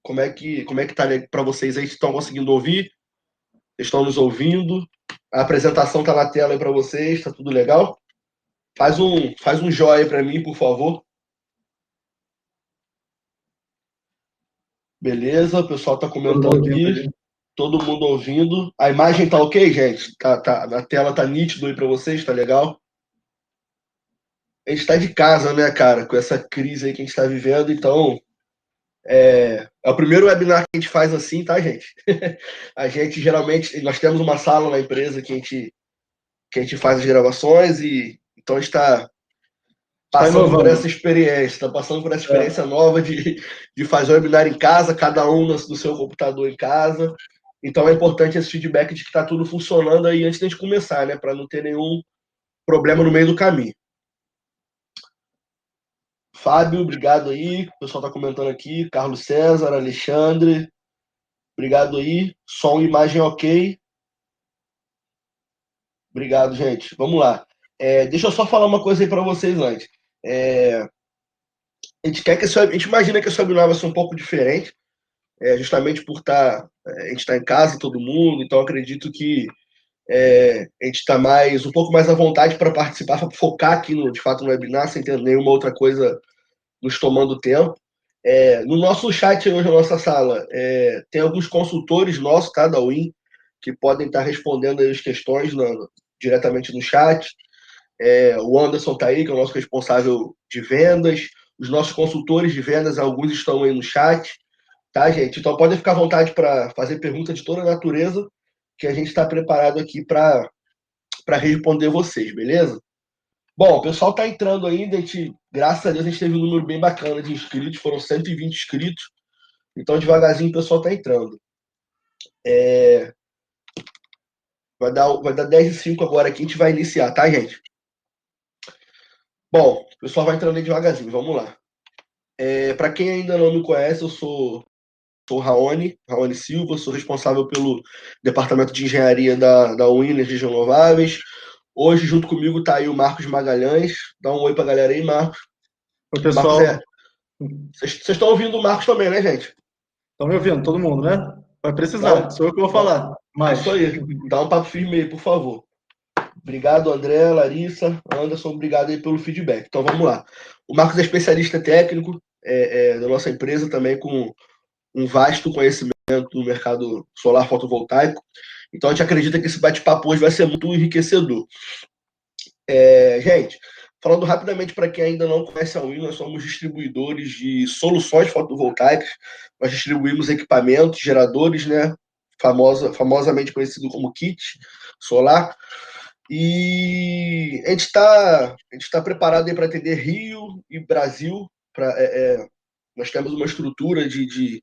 Como é que tá para vocês aí? Estão conseguindo ouvir? Estão nos ouvindo? A apresentação tá na tela aí para vocês, tá tudo legal? Faz um joinha para mim, por favor. Beleza, o pessoal tá Todo mundo comentando ouvindo aqui, ali. todo mundo ouvindo. A imagem tá ok, gente? Na tela tá nítido aí para vocês, tá legal? A gente tá de casa, né, cara, com essa crise aí que a gente tá vivendo, então é o primeiro webinar que a gente faz assim, tá, gente? A gente geralmente, nós temos uma sala na empresa que a gente faz as gravações e então a gente está Está passando por essa inovando. experiência, está passando por essa É. experiência nova de fazer o webinar em casa, cada um no seu computador em casa. Então é importante esse feedback de que está tudo funcionando aí antes de a gente começar, né? Para não ter nenhum problema no meio do caminho. Fábio, obrigado aí. O pessoal está comentando aqui. Carlos César, Alexandre, obrigado aí. Som e imagem ok. Obrigado, gente. Vamos lá. Deixa eu só falar uma coisa aí para vocês antes. É, a gente imagina que esse webinar vai ser um pouco diferente, justamente por a gente está em casa, todo mundo, então acredito que a gente está um pouco mais à vontade para participar, para focar aqui de fato no webinar, sem ter nenhuma outra coisa nos tomando tempo. No nosso chat hoje, na nossa sala, tem alguns consultores nossos, tá, da Win, que podem estar respondendo aí as questões diretamente no chat. O Anderson está aí, que é o nosso responsável de vendas. Os nossos consultores de vendas, alguns estão aí no chat, tá, gente? Então podem ficar à vontade para fazer perguntas de toda a natureza, que a gente está preparado aqui para responder vocês, beleza? Bom, o pessoal está entrando ainda, graças a Deus a gente teve um número bem bacana de inscritos, foram 120 inscritos, então devagarzinho o pessoal está entrando. Vai dar 10h05 agora aqui, a gente vai iniciar, tá, gente? Bom, o pessoal vai entrando aí devagarzinho, vamos lá. Para quem ainda não me conhece, eu sou o Raoni Silva, sou responsável pelo departamento de engenharia da UIN Energias Renováveis. Hoje, junto comigo, está aí o Marcos Magalhães. Dá um oi para a galera aí, Marcos. Oi, O Marcos pessoal. Vocês estão ouvindo o Marcos também, né, gente? Estão me ouvindo? Todo mundo, né? Vai Dá precisar. um, Sou eu que vou dá, falar. isso Mais. aí. Dá um papo firme aí, por favor. Obrigado, André, Larissa, Anderson, obrigado aí pelo feedback. Então vamos lá. O Marcos é especialista técnico da nossa empresa também, com um vasto conhecimento do mercado solar fotovoltaico. Então a gente acredita que esse bate-papo hoje vai ser muito enriquecedor. Gente, falando rapidamente para quem ainda não conhece a Win, nós somos distribuidores de soluções fotovoltaicas. Nós distribuímos equipamentos, geradores, né? Famosamente conhecido como kit solar. E a gente tá preparado para atender Rio e Brasil. Nós temos uma estrutura de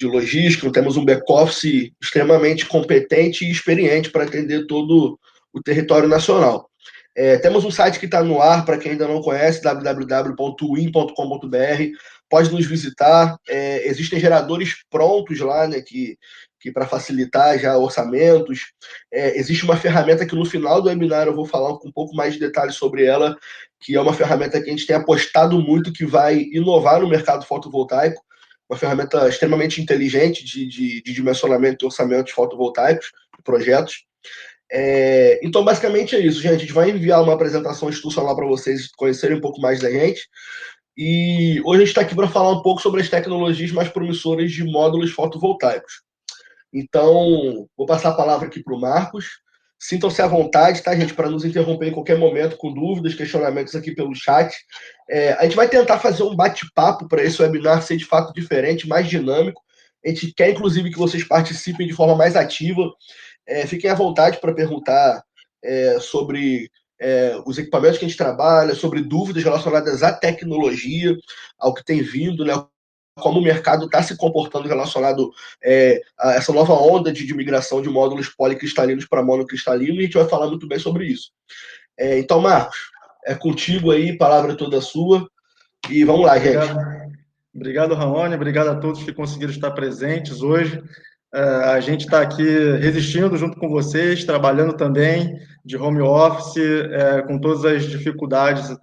logística, temos um back-office extremamente competente e experiente para atender todo o território nacional. Temos um site que está no ar, para quem ainda não conhece, www.win.com.br. Pode nos visitar. Existem geradores prontos lá, né, que para facilitar já orçamentos. Existe uma ferramenta que no final do webinar eu vou falar com um pouco mais de detalhes sobre ela, que é uma ferramenta que a gente tem apostado muito que vai inovar no mercado fotovoltaico, uma ferramenta extremamente inteligente de dimensionamento e orçamentos fotovoltaicos, de projetos. Então, basicamente é isso, gente. A gente vai enviar uma apresentação institucional para vocês conhecerem um pouco mais da gente. E hoje a gente está aqui para falar um pouco sobre as tecnologias mais promissoras de módulos fotovoltaicos. Então, vou passar a palavra aqui para o Marcos. Sintam-se à vontade, tá, gente, para nos interromper em qualquer momento com dúvidas, questionamentos aqui pelo chat. A gente vai tentar fazer um bate-papo para esse webinar ser de fato diferente, mais dinâmico. A gente quer, inclusive, que vocês participem de forma mais ativa. Fiquem à vontade para perguntar sobre os equipamentos que a gente trabalha, sobre dúvidas relacionadas à tecnologia, ao que tem vindo, né, como o mercado está se comportando relacionado a essa nova onda de migração de módulos policristalinos para monocristalino, e a gente vai falar muito bem sobre isso. Então, Marcos, é contigo aí, palavra toda sua, e vamos lá, gente. Obrigado. Obrigado, Raoni. Obrigado a todos que conseguiram estar presentes hoje. A gente está aqui resistindo junto com vocês, trabalhando também de home office, com todas as dificuldades,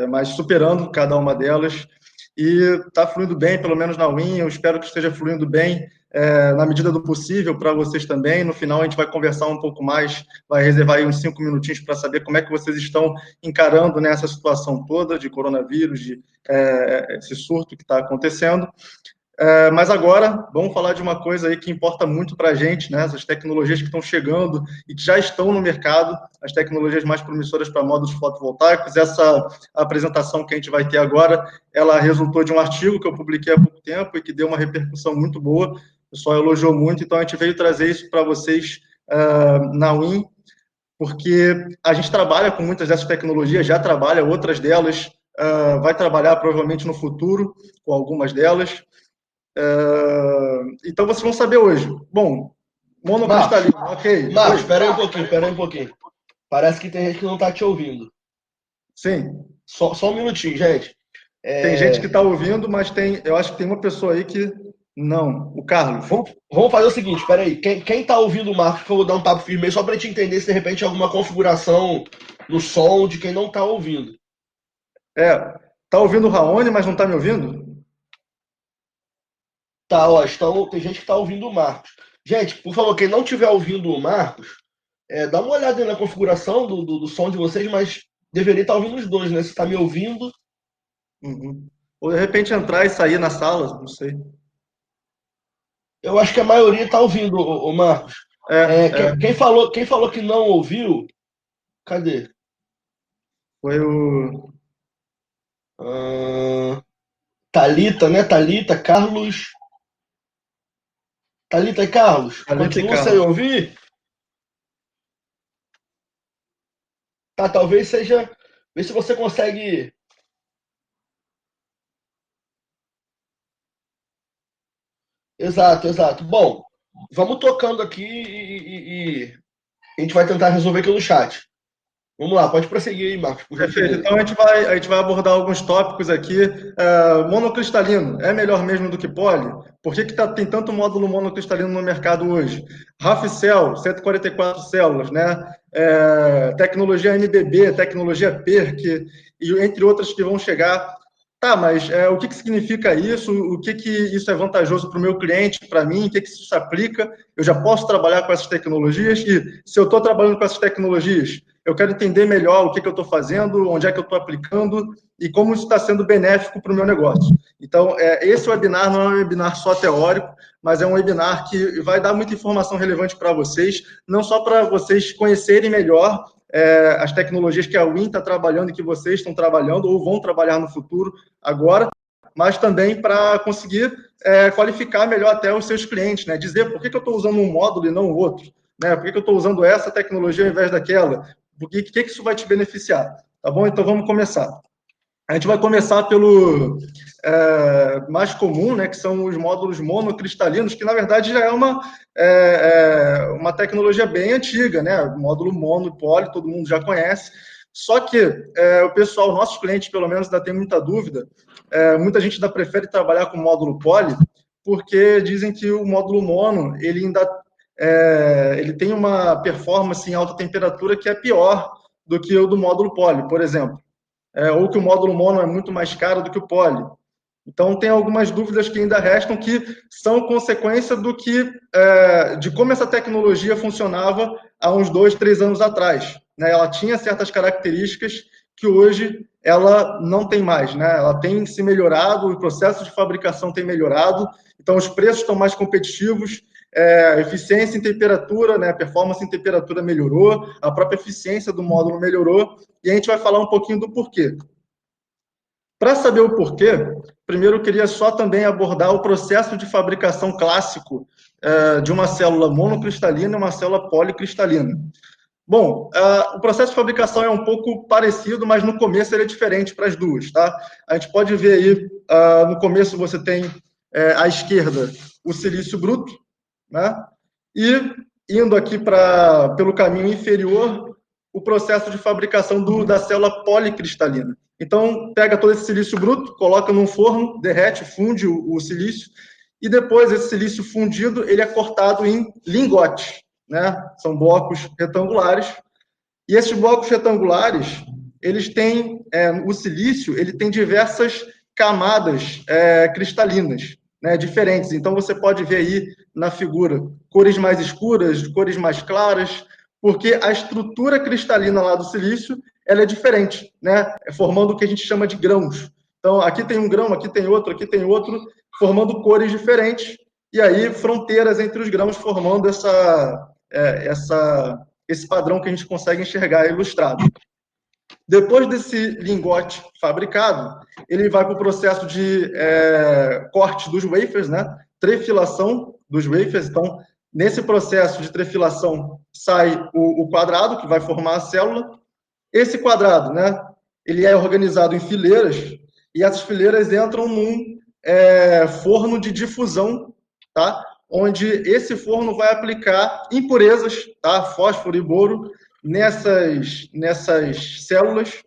mas superando cada uma delas. e está fluindo bem, pelo menos na Win. Eu espero que esteja fluindo bem na medida do possível para vocês também. No final, a gente vai conversar um pouco mais, vai reservar aí uns 5 minutinhos para saber como é que vocês estão encarando, né, essa situação toda de coronavírus, de esse surto que está acontecendo. Mas agora, vamos falar de uma coisa aí que importa muito para a gente, né? Essas tecnologias que estão chegando e que já estão no mercado, as tecnologias mais promissoras para módulos fotovoltaicos. Essa apresentação que a gente vai ter agora, ela resultou de um artigo que eu publiquei há pouco tempo e que deu uma repercussão muito boa, o pessoal elogiou muito, então a gente veio trazer isso para vocês na Win, porque a gente trabalha com muitas dessas tecnologias, já trabalha, outras delas vai trabalhar provavelmente no futuro com algumas delas. Então vocês vão saber hoje. Bom, monocristalino, ok. Marcos, espera aí um pouquinho. Parece que tem gente que não está te ouvindo. Sim. Só um minutinho, gente. Tem gente que está ouvindo, mas eu acho que tem uma pessoa aí que não. O Carlos. Vamos fazer o seguinte, espera aí. Quem está ouvindo o Marcos, que eu vou dar um papo firme só para a gente entender se de repente alguma configuração no som de quem não está ouvindo. Tá ouvindo o Raoni, mas não está me ouvindo? Tá, ó, tem gente que está ouvindo o Marcos. Gente, por favor, quem não estiver ouvindo o Marcos, dá uma olhada aí na configuração do som de vocês, mas deveria estar ouvindo os dois, né? Se está me ouvindo. Uhum. Ou de repente entrar e sair na sala, não sei. Eu acho que a maioria está ouvindo, o Marcos. Quem falou que não ouviu, cadê? Foi o. Thalita, né? Thalita, Carlos. Thalita e Carlos, continua sem ouvir? Tá, talvez seja. Vê se você consegue. Exato, exato. Bom, vamos tocando aqui e a gente vai tentar resolver aqui no chat. Vamos lá, pode prosseguir aí, Marcos, por Perfeito. gentileza. Então a gente vai abordar alguns tópicos aqui. Monocristalino é melhor mesmo do que poli? Por que tem tanto módulo monocristalino no mercado hoje? RAFCell, 144 células, né? Tecnologia MBB, tecnologia PERC, e entre outras que vão chegar. Tá, mas o que significa isso? O que isso é vantajoso para o meu cliente, para mim? O que isso se aplica? Eu já posso trabalhar com essas tecnologias? E se eu estou trabalhando com essas tecnologias, eu quero entender melhor o que eu estou fazendo, onde é que eu estou aplicando e como isso está sendo benéfico para o meu negócio. Então, esse webinar não é um webinar só teórico, mas é um webinar que vai dar muita informação relevante para vocês, não só para vocês conhecerem melhor as tecnologias que a Win está trabalhando e que vocês estão trabalhando ou vão trabalhar no futuro agora, mas também para conseguir qualificar melhor até os seus clientes, né? Dizer por que eu estou usando um módulo e não o outro, né? Por que eu estou usando essa tecnologia ao invés daquela? O que isso vai te beneficiar? Tá bom? Então vamos começar. A gente vai começar pelo mais comum, né, que são os módulos monocristalinos, que na verdade já é uma tecnologia bem antiga, né? O módulo mono e poli, todo mundo já conhece. Só que o pessoal, nossos clientes, pelo menos, ainda tem muita dúvida. Muita gente ainda prefere trabalhar com módulo poli, porque dizem que o módulo mono ele ainda ele tem uma performance em alta temperatura que é pior do que o do módulo poli, por exemplo. Ou que o módulo mono é muito mais caro do que o poli. Então, tem algumas dúvidas que ainda restam que são consequência de como essa tecnologia funcionava há uns 2, 3 anos atrás, né? Ela tinha certas características que hoje ela não tem mais, né? Ela tem se melhorado, o processo de fabricação tem melhorado, então os preços estão mais competitivos, eficiência em temperatura, né? Performance em temperatura melhorou, a própria eficiência do módulo melhorou, e a gente vai falar um pouquinho do porquê. Para saber o porquê, primeiro eu queria só também abordar o processo de fabricação clássico de uma célula monocristalina e uma célula policristalina. Bom, o processo de fabricação é um pouco parecido, mas no começo ele é diferente para as duas, tá? A gente pode ver aí, no começo você tem à esquerda o silício bruto, né? E indo aqui pelo caminho inferior, o processo de fabricação da célula policristalina. Então, pega todo esse silício bruto, coloca num forno, derrete, funde o silício, e depois esse silício fundido, ele é cortado em lingotes, né? São blocos retangulares, e esses blocos retangulares, eles têm, o silício, ele tem diversas camadas cristalinas, né, diferentes. Então, você pode ver aí na figura cores mais escuras, cores mais claras, porque a estrutura cristalina lá do silício ela é diferente, né, formando o que a gente chama de grãos. Então, aqui tem um grão, aqui tem outro, formando cores diferentes, e aí fronteiras entre os grãos formando esse padrão que a gente consegue enxergar ilustrado. Depois desse lingote fabricado, ele vai para o processo de corte dos wafers, né? Trefilação dos wafers. Então, nesse processo de trefilação, sai o quadrado, que vai formar a célula. Esse quadrado, né? Ele é organizado em fileiras, e essas fileiras entram num forno de difusão, tá? Onde esse forno vai aplicar impurezas, tá? Fósforo e boro, nessas células,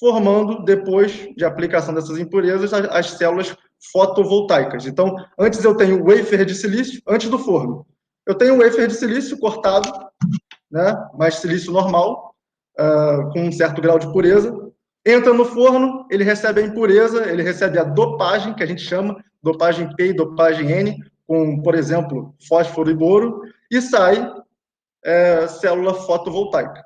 formando, depois de aplicação dessas impurezas, as células fotovoltaicas. Então, antes eu tenho o wafer de silício, antes do forno. Eu tenho o wafer de silício cortado, né? Mas silício normal, com um certo grau de pureza. Entra no forno, ele recebe a impureza, ele recebe a dopagem, que a gente chama, dopagem P e dopagem N, com, por exemplo, fósforo e boro, e sai célula fotovoltaica.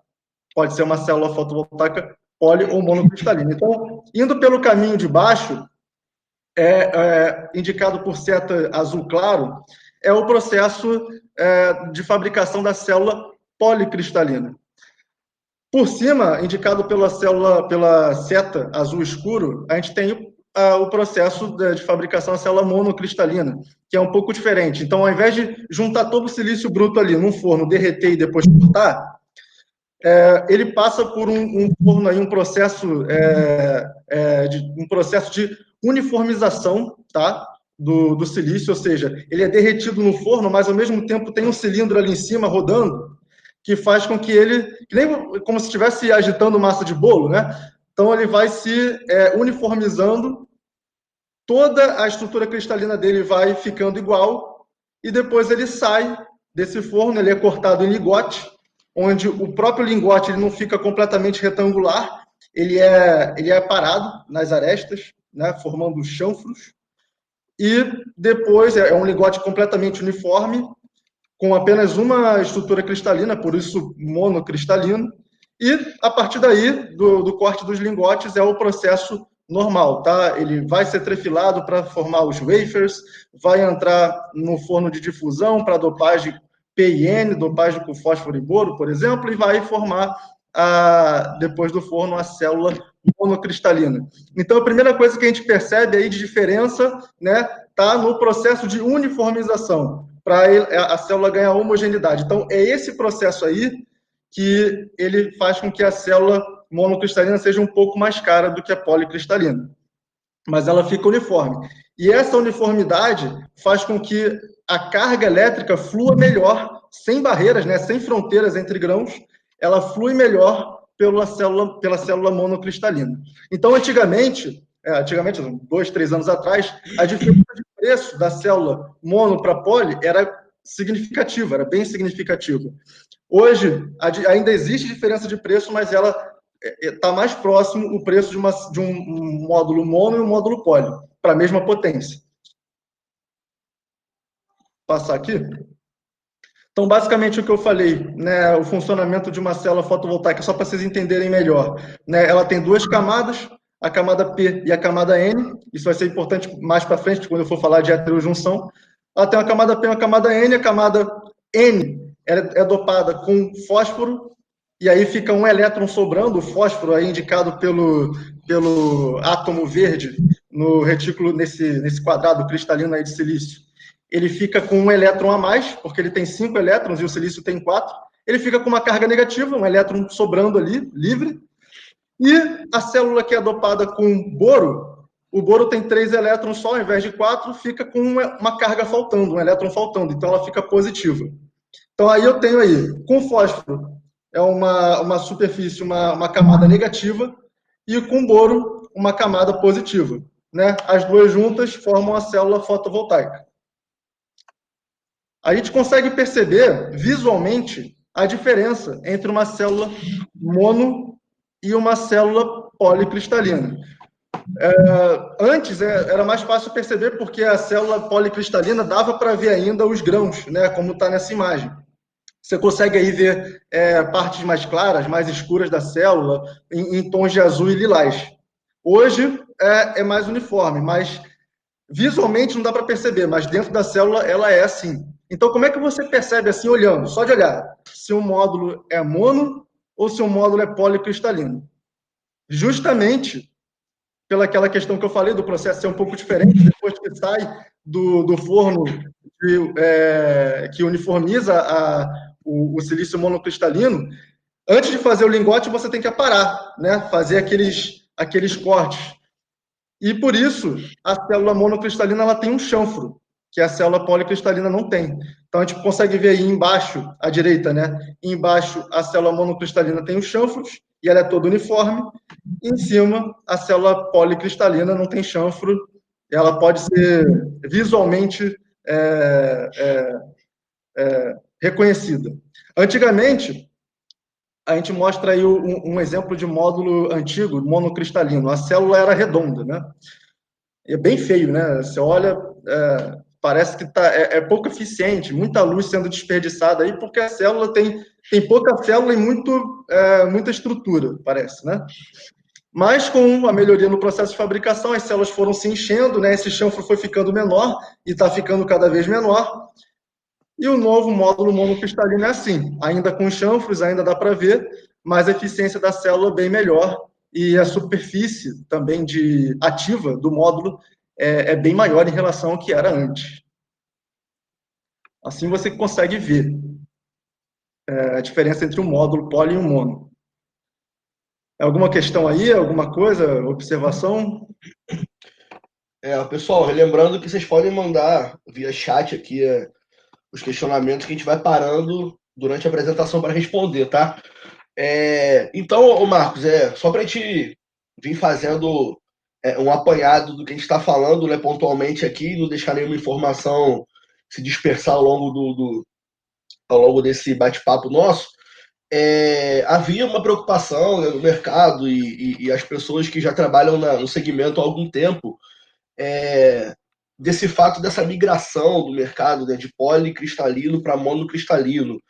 Pode ser uma célula fotovoltaica poli ou monocristalina. Então, indo pelo caminho de baixo, indicado por seta azul claro, é o processo de fabricação da célula policristalina. Por cima, indicado pela seta azul escuro, a gente tem o processo de fabricação da célula monocristalina, que é um pouco diferente. Então, ao invés de juntar todo o silício bruto ali num forno, derreter e depois cortar, ele passa por um forno aí, um processo de uniformização, tá? do silício, ou seja, ele é derretido no forno, mas ao mesmo tempo tem um cilindro ali em cima rodando, que faz com que ele, que nem como se estivesse agitando massa de bolo, né? Então ele vai se uniformizando, toda a estrutura cristalina dele vai ficando igual, e depois ele sai desse forno, ele é cortado em lingote, onde o próprio lingote ele não fica completamente retangular, ele é parado nas arestas, né, formando chanfros, e depois é um lingote completamente uniforme, com apenas uma estrutura cristalina, por isso monocristalino, e a partir daí, do corte dos lingotes, é o processo normal, tá? Ele vai ser trefilado para formar os wafers, vai entrar no forno de difusão para dopagem PIN, dopagem com fósforo e boro, por exemplo, e vai formar, depois do forno, a célula monocristalina. Então, a primeira coisa que a gente percebe aí de diferença, né, tá no processo de uniformização, para a célula ganhar homogeneidade. Então, é esse processo aí que ele faz com que a célula monocristalina seja um pouco mais cara do que a policristalina. Mas ela fica uniforme. E essa uniformidade faz com que a carga elétrica flua melhor, sem barreiras, né, sem fronteiras entre grãos, ela flui melhor pela célula monocristalina. Então, antigamente, 2, 3 anos atrás, a diferença de preço da célula mono para poli era significativa, era bem significativa. Hoje, ainda existe diferença de preço, mas ela está mais próximo o preço de um módulo mono e um módulo poli, para a mesma potência. Vou passar aqui. Então, basicamente, o que eu falei, né, o funcionamento de uma célula fotovoltaica, só para vocês entenderem melhor, né, ela tem duas camadas, a camada P e a camada N, isso vai ser importante mais para frente, quando eu for falar de heterojunção. Ela tem uma camada P e uma camada N, a camada N é dopada com fósforo, e aí fica um elétron sobrando, o fósforo aí indicado pelo átomo verde no retículo, nesse quadrado cristalino aí de silício. Ele fica com um elétron a mais, porque ele tem 5 elétrons e o silício tem 4. Ele fica com uma carga negativa, um elétron sobrando ali, livre. E a célula que é dopada com boro, o boro tem 3 elétrons só, ao invés de 4, fica com uma carga faltando, um elétron faltando, então ela fica positiva. Então aí eu tenho aí, com fósforo, é uma superfície, uma camada negativa, e com boro, uma camada positiva. Né? As duas juntas formam a célula fotovoltaica. A gente consegue perceber visualmente a diferença entre uma célula mono e uma célula policristalina. Antes era mais fácil perceber porque a célula policristalina dava para ver ainda os grãos, né, como está nessa imagem. Você consegue aí ver partes mais claras, mais escuras da célula, em tons de azul e lilás. Hoje é mais uniforme, mas visualmente não dá para perceber, mas dentro da célula ela é assim. Então, como é que você percebe assim, olhando, só de olhar, se um módulo é mono ou se um módulo é policristalino? Justamente pela aquela questão que eu falei do processo ser um pouco diferente, depois que sai do forno que uniformiza o silício monocristalino, antes de fazer o lingote, você tem que aparar, né? Fazer aqueles cortes. E por isso, a célula monocristalina ela tem um chanfro, que a célula policristalina não tem. Então, a gente consegue ver aí embaixo, à direita, né? Embaixo, a célula monocristalina tem os chanfros, e ela é toda uniforme. E em cima, a célula policristalina não tem chanfro, ela pode ser visualmente reconhecida. Antigamente, a gente mostra aí um exemplo de módulo antigo, monocristalino. A célula era redonda, né? É bem feio, né? Você olha, parece que é pouco eficiente, muita luz sendo desperdiçada aí, porque a célula tem pouca célula e muita estrutura, parece, né? Mas com a melhoria no processo de fabricação, as células foram se enchendo, né? Esse chanfro foi ficando menor e está ficando cada vez menor. E o novo módulo monocristalino é assim, ainda com chanfros, ainda dá para ver, mas a eficiência da célula é bem melhor e a superfície também ativa do módulo é bem maior em relação ao que era antes. Assim você consegue ver a diferença entre um módulo poli e um mono. Alguma questão aí, alguma coisa, observação? Pessoal, relembrando que vocês podem mandar via chat aqui os questionamentos que a gente vai parando durante a apresentação para responder, tá? Então, ô Marcos, só para a gente vir fazendo um apanhado do que a gente está falando, né, pontualmente aqui, não deixar nenhuma informação se dispersar ao longo desse bate-papo nosso. Havia uma preocupação, né, no mercado e as pessoas que já trabalham no segmento há algum tempo, desse fato dessa migração do mercado, né, de policristalino para monocristalino.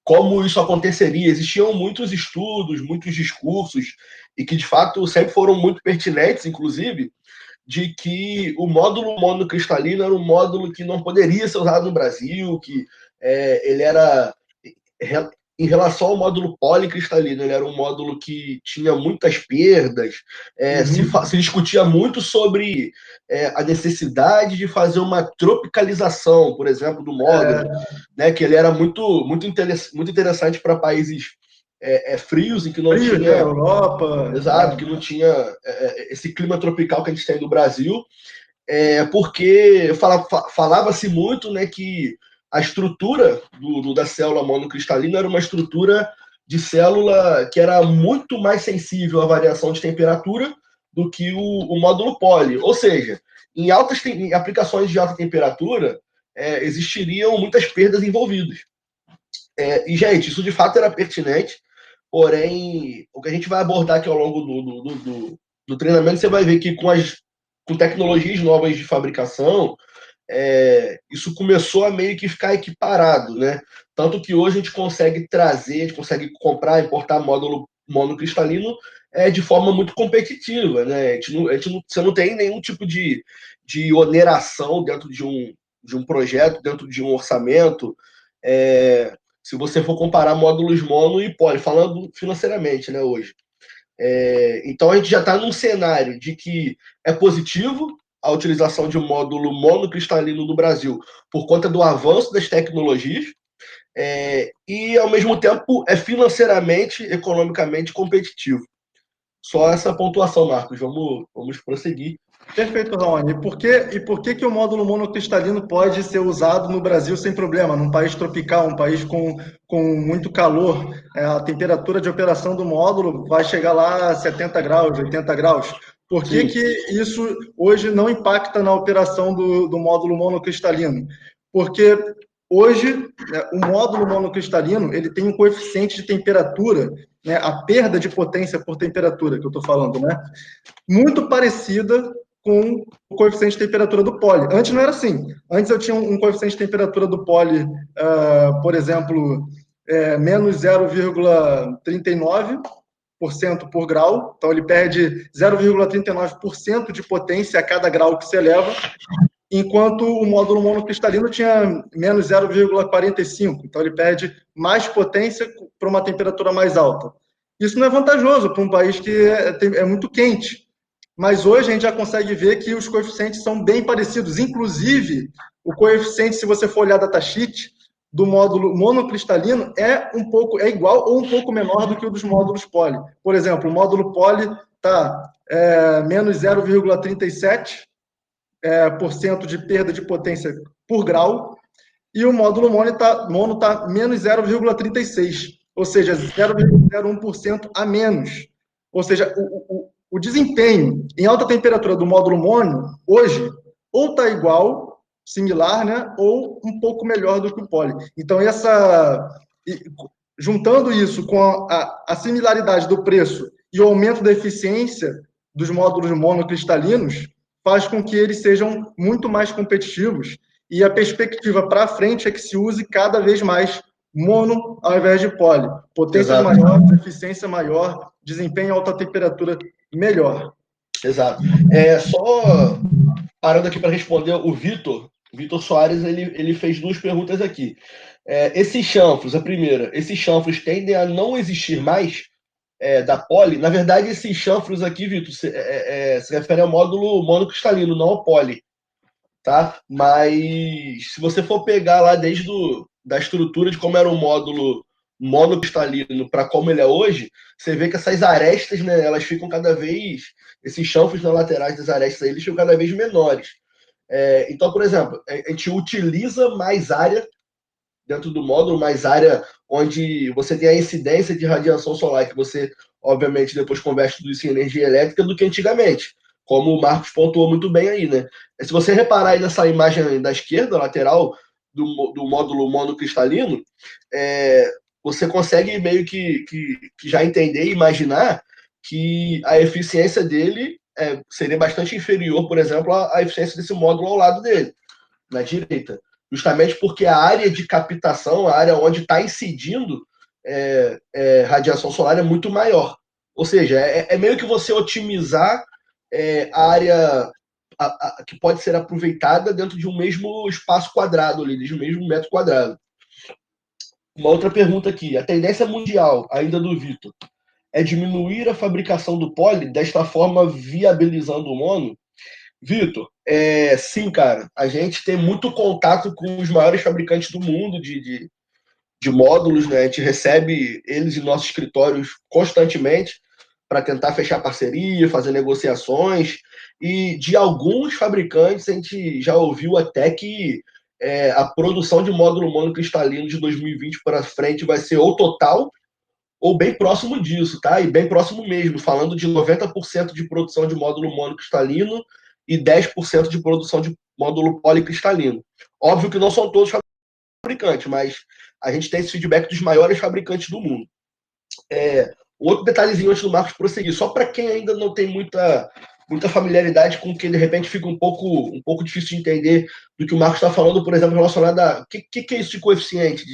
Como isso aconteceria? Existiam muitos estudos, muitos discursos, e que de fato sempre foram muito pertinentes, inclusive, de que o módulo monocristalino era um módulo que não poderia ser usado no Brasil, que ele era em relação ao módulo policristalino, ele era um módulo que tinha muitas perdas, se discutia muito sobre a necessidade de fazer uma tropicalização, por exemplo, do módulo, né, que ele era muito interessante para países frios, em que não Frio, tinha... né? Europa. Exato, que não tinha esse clima tropical que a gente tem no Brasil, porque falava-se muito, né, que a estrutura da célula monocristalina era uma estrutura de célula que era muito mais sensível à variação de temperatura do que o módulo poli. Ou seja, em aplicações de alta temperatura, existiriam muitas perdas envolvidas. E, gente, isso de fato era pertinente, porém, o que a gente vai abordar aqui ao longo do treinamento, você vai ver que com tecnologias novas de fabricação, isso começou a meio que ficar equiparado, né? Tanto que hoje a gente consegue trazer, a gente consegue comprar, importar módulo monocristalino de forma muito competitiva, né? Você não tem nenhum tipo de oneração dentro de um projeto, dentro de um orçamento. Se você for comparar módulos mono e poly, falando financeiramente, né, hoje. Então a gente já está num cenário de que é positivo a utilização de um módulo monocristalino no Brasil por conta do avanço das tecnologias, e ao mesmo tempo é financeiramente, economicamente competitivo. Só essa pontuação, Marcos. Vamos prosseguir. Perfeito, Raoni. E por que o módulo monocristalino pode ser usado no Brasil sem problema, num país tropical, um país com muito calor? A temperatura de operação do módulo vai chegar lá a 70 graus, 80 graus. Por que Sim. que isso hoje não impacta na operação do módulo monocristalino? Porque hoje, né, o módulo monocristalino ele tem um coeficiente de temperatura né, a perda de potência por temperatura que eu estou falando, né, muito parecida com o coeficiente de temperatura do poli. Antes não era assim. Antes eu tinha um coeficiente de temperatura do poli, por exemplo, menos 0,39% por grau. Então ele perde 0,39% de potência a cada grau que se eleva, enquanto o módulo monocristalino tinha menos 0,45. Então ele perde mais potência para uma temperatura mais alta. Isso não é vantajoso para um país que é muito quente. Mas hoje a gente já consegue ver que os coeficientes são bem parecidos. Inclusive, o coeficiente, se você for olhar a datasheet do módulo monocristalino, é igual ou um pouco menor do que o dos módulos poly. Por exemplo, o módulo poly está menos 0,37% de perda de potência por grau, e o módulo mono está menos 0,36%, ou seja, 0,01% a menos. Ou seja, o desempenho em alta temperatura do módulo mono, hoje, ou está igual, similar, né, ou um pouco melhor do que o poly. Então, juntando isso com a similaridade do preço e o aumento da eficiência dos módulos monocristalinos, faz com que eles sejam muito mais competitivos, e a perspectiva para frente é que se use cada vez mais mono ao invés de poly. Potência maior, eficiência maior, desempenho em alta temperatura melhor. Exato. Só parando aqui para responder, o Vitor Soares, ele fez duas perguntas aqui. Esses chanfros, a primeira, esses chanfros tendem a não existir mais da poly? Na verdade, esses chanfros aqui, Vitor, se refere ao módulo monocristalino, não ao poly. Tá? Mas se você for pegar lá desde da estrutura de como era o módulo monocristalino para como ele é hoje, você vê que essas arestas, né, elas ficam cada vez, esses chanfros nas laterais das arestas aí, eles ficam cada vez menores. Então, por exemplo, a gente utiliza mais área dentro do módulo, mais área onde você tem a incidência de radiação solar, que você, obviamente, depois converte tudo isso em energia elétrica, do que antigamente, como o Marcos pontuou muito bem aí, né? Se você reparar aí nessa imagem da esquerda, lateral, do módulo monocristalino, você consegue meio que já entender e imaginar que a eficiência dele seria bastante inferior, por exemplo, à eficiência desse módulo ao lado dele, na direita. Justamente porque a área de captação, a área onde está incidindo radiação solar é muito maior. Ou seja, meio que você otimizar a área que pode ser aproveitada dentro de um mesmo espaço quadrado, ali, de um mesmo metro quadrado. Uma outra pergunta aqui. A tendência mundial, ainda do Vitor, é diminuir a fabricação do poly, desta forma viabilizando o mono? Vitor, sim, cara. A gente tem muito contato com os maiores fabricantes do mundo de módulos, né? A gente recebe eles em nossos escritórios constantemente para tentar fechar parceria, fazer negociações. E de alguns fabricantes a gente já ouviu até que a produção de módulo monocristalino de 2020 para frente vai ser ou total ou bem próximo disso, tá? E bem próximo mesmo, falando de 90% de produção de módulo monocristalino e 10% de produção de módulo policristalino. Óbvio que não são todos fabricantes, mas a gente tem esse feedback dos maiores fabricantes do mundo. Outro detalhezinho antes do Marcos prosseguir, só para quem ainda não tem muita familiaridade com que de repente fica um pouco difícil de entender do que o Marcos está falando, por exemplo, relacionado a o que é isso de coeficiente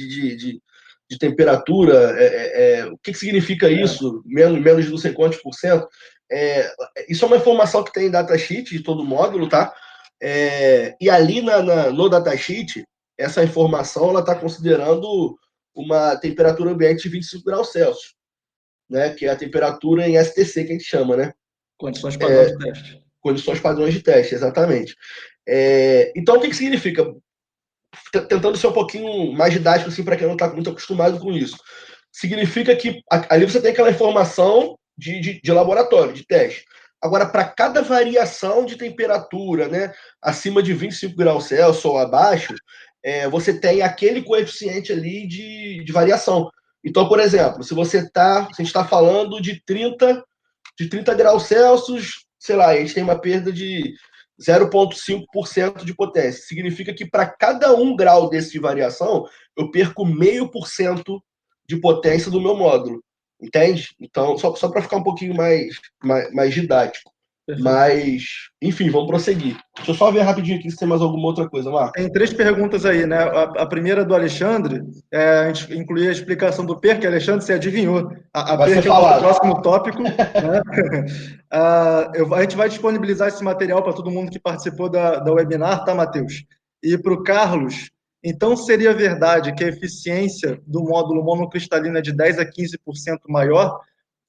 de temperatura, o que significa isso, menos de não sei quantos por cento. Isso é uma informação que tem em datasheet de todo módulo, tá? E ali no datasheet, essa informação ela está considerando uma temperatura ambiente de 25 graus Celsius, né? Que é a temperatura em STC que a gente chama, né? Condições padrões de teste. Condições padrões de teste, exatamente. Então, o que significa? Tentando ser um pouquinho mais didático, assim, para quem não está muito acostumado com isso. Significa que ali você tem aquela informação de laboratório, de teste. Agora, para cada variação de temperatura, né, acima de 25 graus Celsius ou abaixo, você tem aquele coeficiente ali de variação. Então, por exemplo, se a gente está falando de 30 graus Celsius, sei lá, a gente tem uma perda de 0,5% de potência. Significa que para cada 1 grau desse de variação, eu perco 0,5% de potência do meu módulo. Entende? Então, só para ficar um pouquinho mais didático. Perfeito. Mas, enfim, vamos prosseguir. Deixa eu só ver rapidinho aqui se tem mais alguma outra coisa, Marco. Tem três perguntas aí, né? A primeira do Alexandre, a gente incluía a explicação do PERC. Alexandre, você adivinhou. A Vai ser PERC é o nosso falado. próximo tópico, né? A gente vai disponibilizar esse material para todo mundo que participou da webinar, tá, Matheus? E para o Carlos, então seria verdade que a eficiência do módulo monocristalino é de 10 a 15% maior?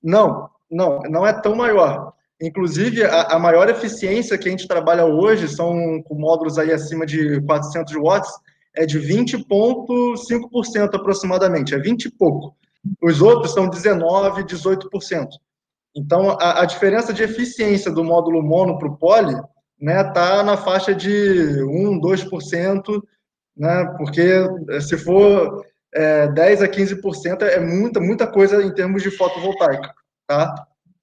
Não, não é tão maior. Inclusive, a maior eficiência que a gente trabalha hoje são com módulos aí acima de 400 watts, é de 20,5% aproximadamente, é 20 e pouco. Os outros são 19, 18%. Então, a diferença de eficiência do módulo mono para o poly, né, tá na faixa de 1, 2%, né, porque se for 10 a 15% é muita coisa em termos de fotovoltaica, tá?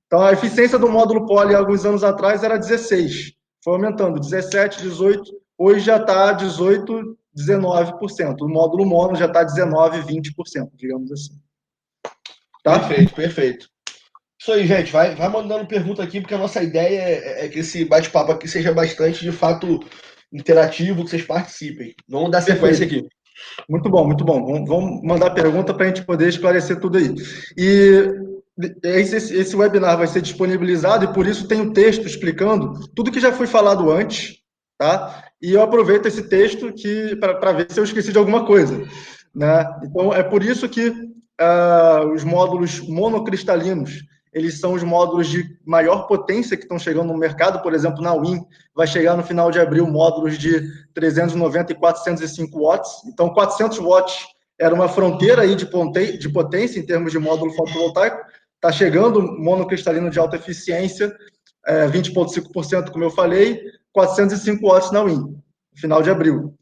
Então, a eficiência do módulo poly, alguns anos atrás, era 16. Foi aumentando, 17, 18. Hoje já está 18, 19%. O módulo mono já está 19, 20%, digamos assim. Tá? Perfeito, perfeito. Isso aí, gente. Vai mandando pergunta aqui, porque a nossa ideia é que esse bate-papo aqui seja bastante, de fato, interativo, que vocês participem. Vamos dar sequência Perfeito. aqui. Muito bom, muito bom. Vamos mandar pergunta para a gente poder esclarecer tudo aí. E esse webinar vai ser disponibilizado e por isso tem o texto explicando tudo que já foi falado antes, tá? E eu aproveito esse texto para ver se eu esqueci de alguma coisa, né? Então é por isso que os módulos monocristalinos eles são os módulos de maior potência que estão chegando no mercado. Por exemplo, na Win vai chegar no final de abril módulos de 390 e 405 watts. Então, 400 watts era uma fronteira aí de potência em termos de módulo fotovoltaico. Está chegando monocristalino de alta eficiência, 20,5%, como eu falei, 405 watts na Win, final de abril.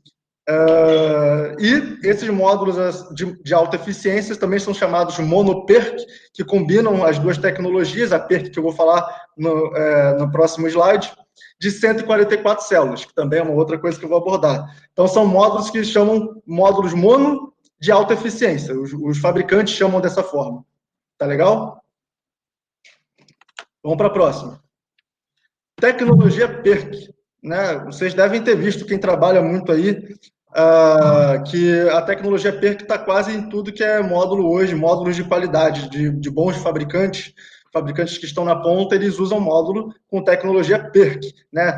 E esses módulos de alta eficiência também são chamados mono-PERC, que combinam as duas tecnologias, a PERC que eu vou falar no próximo slide, de 144 células, que também é uma outra coisa que eu vou abordar. Então, são módulos que chamam módulos mono de alta eficiência. Os fabricantes chamam dessa forma. Tá legal? Vamos para a próxima. Tecnologia PERC. Né? Vocês devem ter visto, quem trabalha muito aí, que a tecnologia PERC está quase em tudo que é módulo hoje, módulos de qualidade, de bons fabricantes que estão na ponta, eles usam módulo com tecnologia PERC, né?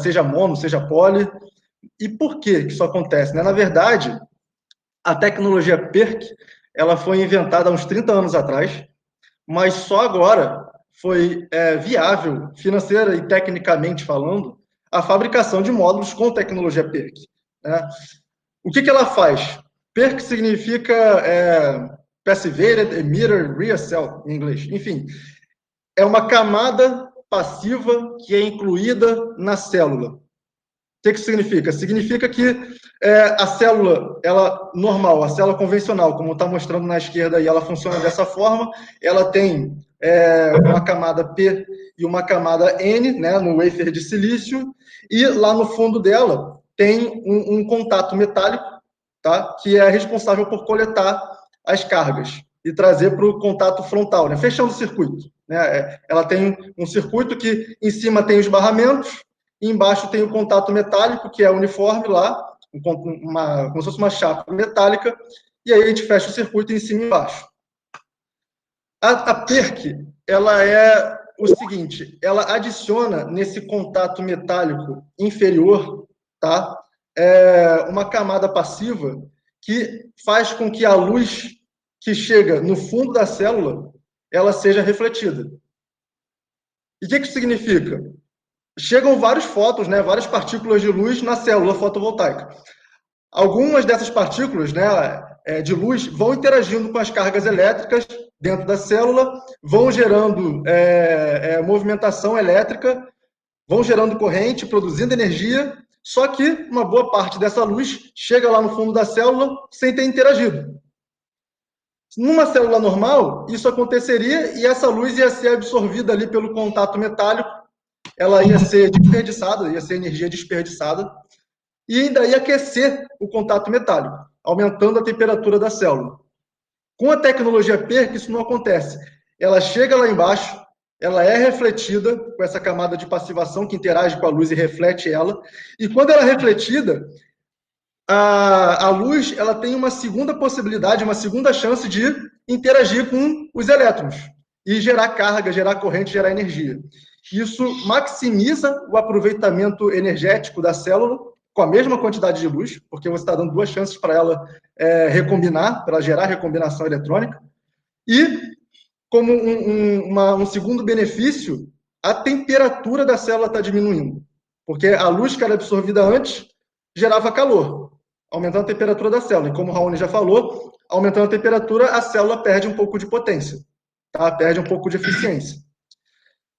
Seja mono, seja poly. E por que isso acontece? Né? Na verdade, a tecnologia PERC ela foi inventada há uns 30 anos atrás, mas só agora foi viável, financeira e tecnicamente falando, a fabricação de módulos com tecnologia PERC. Né? O que ela faz? PERC significa Passivated Emitter Rear Cell, em inglês. Enfim, é uma camada passiva que é incluída na célula. O que significa? Significa que a célula, ela normal, a célula convencional, como está mostrando na esquerda aí, ela funciona dessa forma. Ela tem uma camada P e uma camada N, né, no wafer de silício, e lá no fundo dela tem um contato metálico, tá, que é responsável por coletar as cargas e trazer para o contato frontal, né, fechando o circuito. Né? Ela tem um circuito que em cima tem os barramentos, e embaixo tem o contato metálico, que é uniforme lá, como se fosse uma chapa metálica, e aí a gente fecha o circuito em cima e embaixo. A PERC, ela é o seguinte, ela adiciona nesse contato metálico inferior, tá? Uma camada passiva que faz com que a luz que chega no fundo da célula, ela seja refletida. E o que isso significa? Chegam vários fótons, né, várias partículas de luz na célula fotovoltaica. Algumas dessas partículas, né, de luz vão interagindo com as cargas elétricas dentro da célula, vão gerando movimentação elétrica, vão gerando corrente, produzindo energia, só que uma boa parte dessa luz chega lá no fundo da célula sem ter interagido. Numa célula normal, isso aconteceria e essa luz ia ser absorvida ali pelo contato metálico, ela ia ser desperdiçada, ia ser energia desperdiçada, e ainda ia aquecer o contato metálico, aumentando a temperatura da célula. Com a tecnologia PERC, isso não acontece. Ela chega lá embaixo, ela é refletida com essa camada de passivação que interage com a luz e reflete ela, e quando ela é refletida, a luz ela tem uma segunda possibilidade, uma segunda chance de interagir com os elétrons e gerar carga, gerar corrente, gerar energia. Isso maximiza o aproveitamento energético da célula com a mesma quantidade de luz, porque você está dando duas chances para ela recombinar, para ela gerar recombinação eletrônica. E, como um segundo benefício, a temperatura da célula está diminuindo, porque a luz que era absorvida antes gerava calor, aumentando a temperatura da célula. E como o Raoni já falou, aumentando a temperatura, a célula perde um pouco de potência, tá? Perde um pouco de eficiência.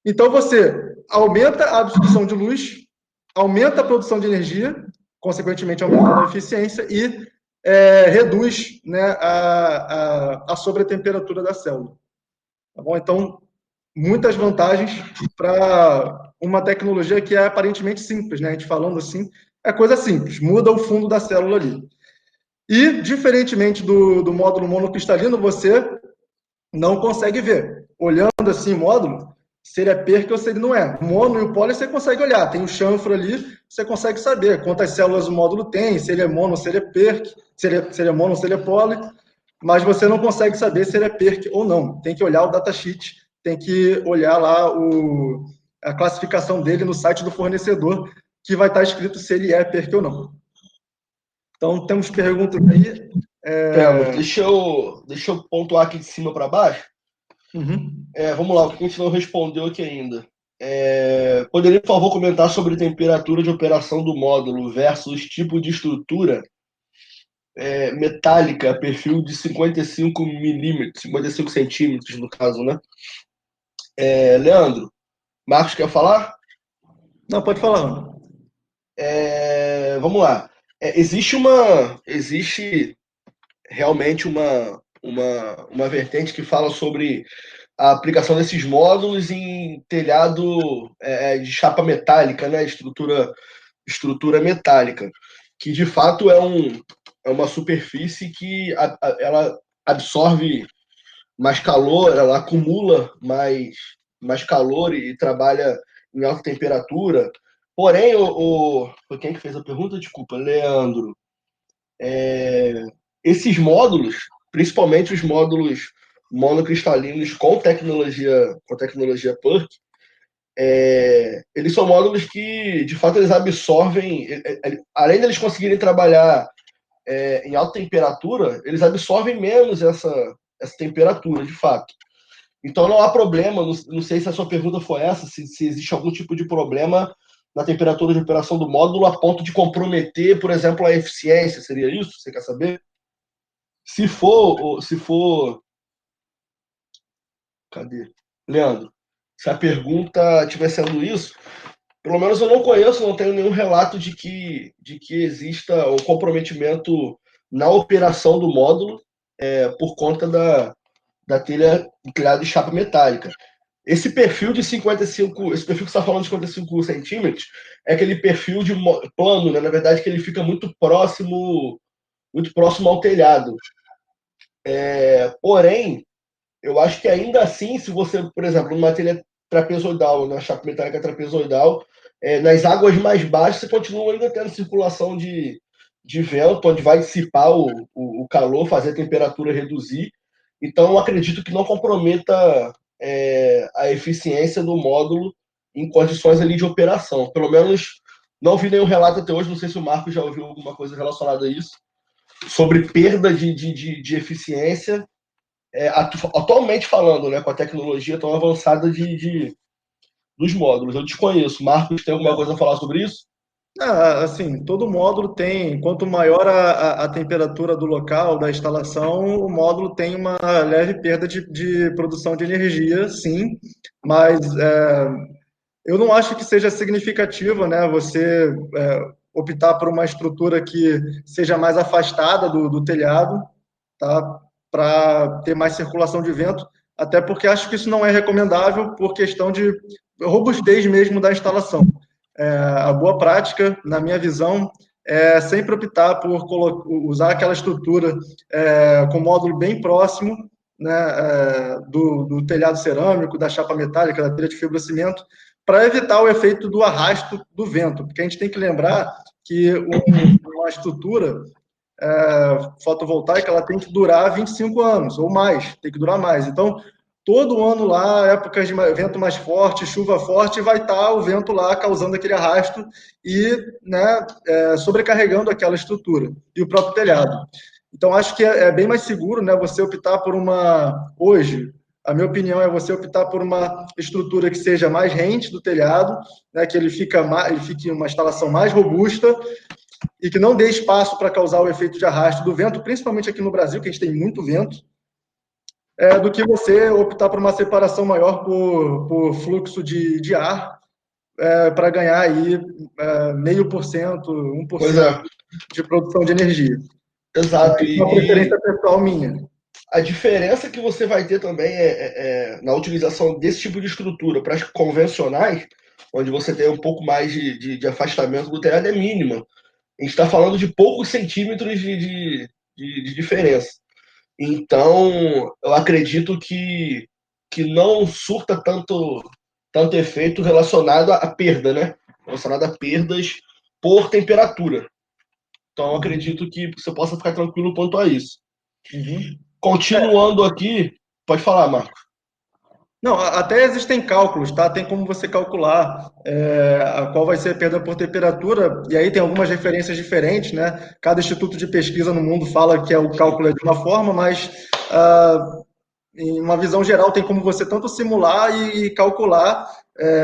Então, você aumenta a absorção de luz, aumenta a produção de energia, consequentemente aumentando a eficiência e reduz, né, a sobretemperatura da célula. Tá bom? Então, muitas vantagens para uma tecnologia que é aparentemente simples, né? A gente falando assim, é coisa simples, muda o fundo da célula ali. E, diferentemente do módulo monocristalino, você não consegue ver. Olhando assim o módulo, se ele é PERC ou se ele não é. O mono e o poli você consegue olhar, tem o chanfro ali, você consegue saber quantas células o módulo tem, se ele é mono, se ele é PERC, se ele é mono, se ele é poli, mas você não consegue saber se ele é PERC ou não. Tem que olhar o datasheet, tem que olhar lá a classificação dele no site do fornecedor, que vai estar escrito se ele é PERC ou não. Então, temos perguntas aí. Temos. Deixa eu pontuar aqui de cima para baixo. Uhum. Vamos lá, o que a gente não respondeu aqui ainda. Poderia, por favor, comentar sobre temperatura de operação do módulo versus tipo de estrutura metálica, perfil de 55 milímetros, 55 centímetros, no caso, né? Leandro, Marcos quer falar? Não, pode falar. Vamos lá. Existe realmente uma vertente que fala sobre a aplicação desses módulos em telhado de chapa metálica, né? Estrutura metálica, que de fato é uma superfície que ela absorve mais calor, ela acumula mais calor e trabalha em alta temperatura. Porém, foi quem que fez a pergunta? Desculpa, Leandro. Esses módulos, principalmente os módulos monocristalinos com tecnologia PERC, eles são módulos que, de fato, eles absorvem, além de eles conseguirem trabalhar em alta temperatura, eles absorvem menos essa temperatura, de fato. Então não há problema, não sei se a sua pergunta foi essa, se existe algum tipo de problema na temperatura de operação do módulo a ponto de comprometer, por exemplo, a eficiência, seria isso? Você quer saber? Se for. Cadê? Leandro, se a pergunta estiver sendo isso, pelo menos eu não conheço, não tenho nenhum relato de que exista um comprometimento na operação do módulo por conta da telhado de chapa metálica. Esse perfil de 55, esse perfil que você está falando de 55 centímetros, é aquele perfil de plano, né? Na verdade, que ele fica muito próximo ao telhado. Porém, eu acho que ainda assim, se você, por exemplo, numa telha trapezoidal, na chapa metálica trapezoidal, nas águas mais baixas, você continua ainda tendo circulação de vento, onde vai dissipar o calor, fazer a temperatura reduzir. Então, eu acredito que não comprometa a eficiência do módulo em condições ali de operação. Pelo menos não vi nenhum relato até hoje, não sei se o Marco já ouviu alguma coisa relacionada a isso, sobre perda de eficiência atualmente falando, né, com a tecnologia tão avançada dos módulos. Eu desconheço. Marcos, tem alguma coisa a falar sobre isso? Assim, todo módulo tem, quanto maior a temperatura do local, da instalação, o módulo tem uma leve perda de produção de energia, sim, mas eu não acho que seja significativa, né, você optar por uma estrutura que seja mais afastada do telhado, tá, para ter mais circulação de vento, até porque acho que isso não é recomendável por questão de robustez mesmo da instalação. A boa prática, na minha visão, sempre optar por usar aquela estrutura com módulo bem próximo, né, do telhado cerâmico, da chapa metálica, da telha de fibrocimento, para evitar o efeito do arrasto do vento, porque a gente tem que lembrar que uma estrutura fotovoltaica ela tem que durar 25 anos ou mais, tem que durar mais. Então, todo ano lá, épocas de vento mais forte, chuva forte, vai estar o vento lá causando aquele arrasto e, né, sobrecarregando aquela estrutura e o próprio telhado. Então, acho que é bem mais seguro, né, você optar por hoje, a minha opinião é você optar por uma estrutura que seja mais rente do telhado, né, que ele fique uma instalação mais robusta e que não dê espaço para causar o efeito de arrasto do vento, principalmente aqui no Brasil, que a gente tem muito vento, do que você optar por uma separação maior por fluxo de ar, para ganhar aí 0,5%, Pois 1% é, de produção de energia. exato. Isso é uma preferência pessoal minha. A diferença que você vai ter também na utilização desse tipo de estrutura para as convencionais, onde você tem um pouco mais de afastamento do telhado, é mínima. A gente está falando de poucos centímetros de diferença. Então, eu acredito que não surta tanto efeito relacionado à perda, né? Relacionado a perdas por temperatura. Então, eu acredito que você possa ficar tranquilo quanto a isso. Uhum. Continuando aqui, pode falar, Marcos. Não, até existem cálculos, tá? Tem como você calcular qual vai ser a perda por temperatura, e aí tem algumas referências diferentes, né? Cada instituto de pesquisa no mundo fala que o cálculo é de uma forma, mas em uma visão geral tem como você tanto simular e calcular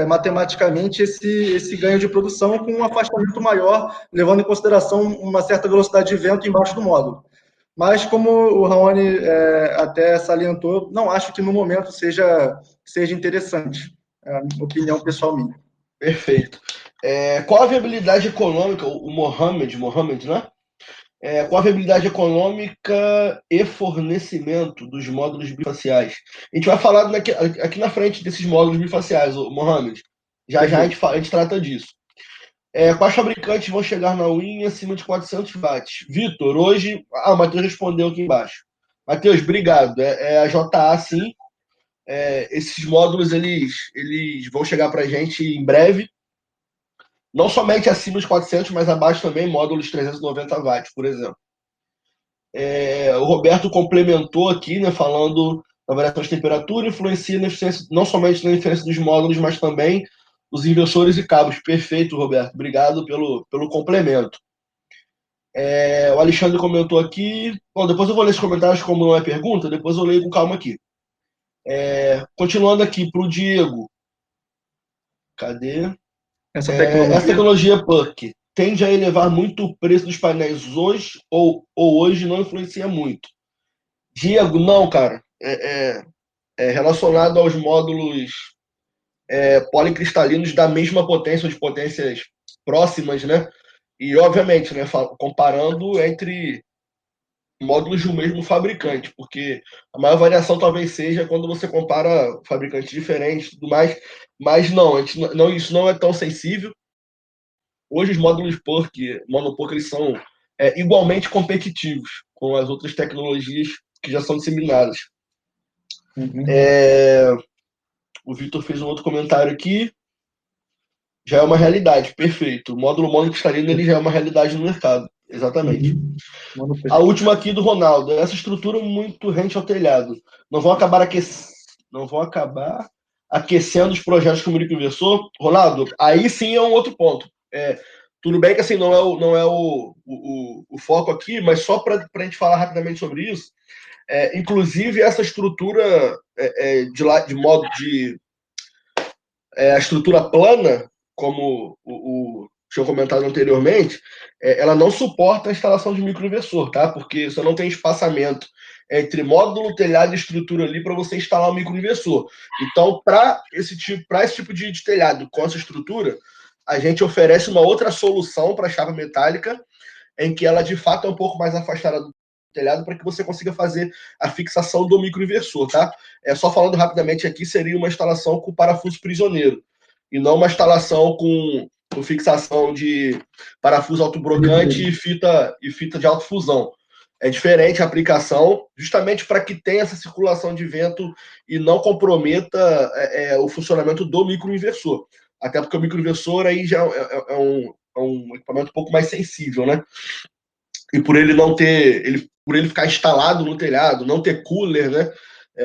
matematicamente esse ganho de produção com um afastamento maior, levando em consideração uma certa velocidade de vento embaixo do módulo. Mas, como o Raoni até salientou, não acho que no momento seja interessante. É a opinião pessoal minha. Perfeito. Qual a viabilidade econômica, o Mohamed, né? Qual a viabilidade econômica e fornecimento dos módulos bifaciais? A gente vai falar aqui na frente desses módulos bifaciais, o Mohamed. Já já Perfeito. a gente trata disso. Quais fabricantes vão chegar na Win acima de 400 watts? Vitor, hoje. O Matheus respondeu aqui embaixo. Matheus, obrigado. É a JA, sim. Esses módulos eles vão chegar para a gente em breve. Não somente acima de 400, mas abaixo também, módulos 390 watts, por exemplo. O Roberto complementou aqui, né, falando da variação de temperatura, influencia na eficiência, não somente na eficiência dos módulos, mas também dos inversores e cabos. Perfeito, Roberto. Obrigado pelo complemento. O Alexandre comentou aqui. Bom, depois eu vou ler esses comentários, como não é pergunta, depois eu leio com calma aqui. Continuando aqui para o Diego. Cadê? Essa Essa tecnologia. tecnologia PUC tende a elevar muito o preço dos painéis hoje ou hoje não influencia muito? Diego, não, cara. É relacionado aos módulos policristalinos da mesma potência, ou de potências próximas, né? E, obviamente, né, comparando entre módulos do mesmo fabricante, porque a maior variação talvez seja quando você compara fabricantes diferentes e tudo mais, mas não, isso não é tão sensível. Hoje os módulos monopork, eles são igualmente competitivos com as outras tecnologias que já são disseminadas. Uhum. O Victor fez um outro comentário aqui. Já é uma realidade, perfeito. O módulo monocristalino ele já é uma realidade no mercado. Exatamente. Uhum. A última aqui do Ronaldo. Essa estrutura muito rente ao telhado. Não vão acabar não vão acabar aquecendo os projetos com o microinversor? Ronaldo, aí sim é um outro ponto. Tudo bem que assim não é o foco aqui, mas só para a gente falar rapidamente sobre isso. Inclusive essa estrutura de modo de a estrutura plana, como o tinha comentado anteriormente, ela não suporta a instalação de microinversor, tá? Porque você não tem espaçamento entre módulo, telhado e estrutura ali para você instalar um microinversor. Então, para esse tipo de telhado com essa estrutura, a gente oferece uma outra solução para a chapa metálica, em que ela de fato é um pouco mais afastada do telhado para que você consiga fazer a fixação do microinversor, tá? Só falando rapidamente aqui, seria uma instalação com parafuso prisioneiro e não uma instalação com com fixação de parafuso autobrocante e fita de autofusão. É diferente a aplicação, justamente para que tenha essa circulação de vento e não comprometa o funcionamento do microinversor. Até porque o microinversor aí já é um equipamento um pouco mais sensível, né? E por ele não ter, por ele ficar instalado no telhado, não ter cooler, né?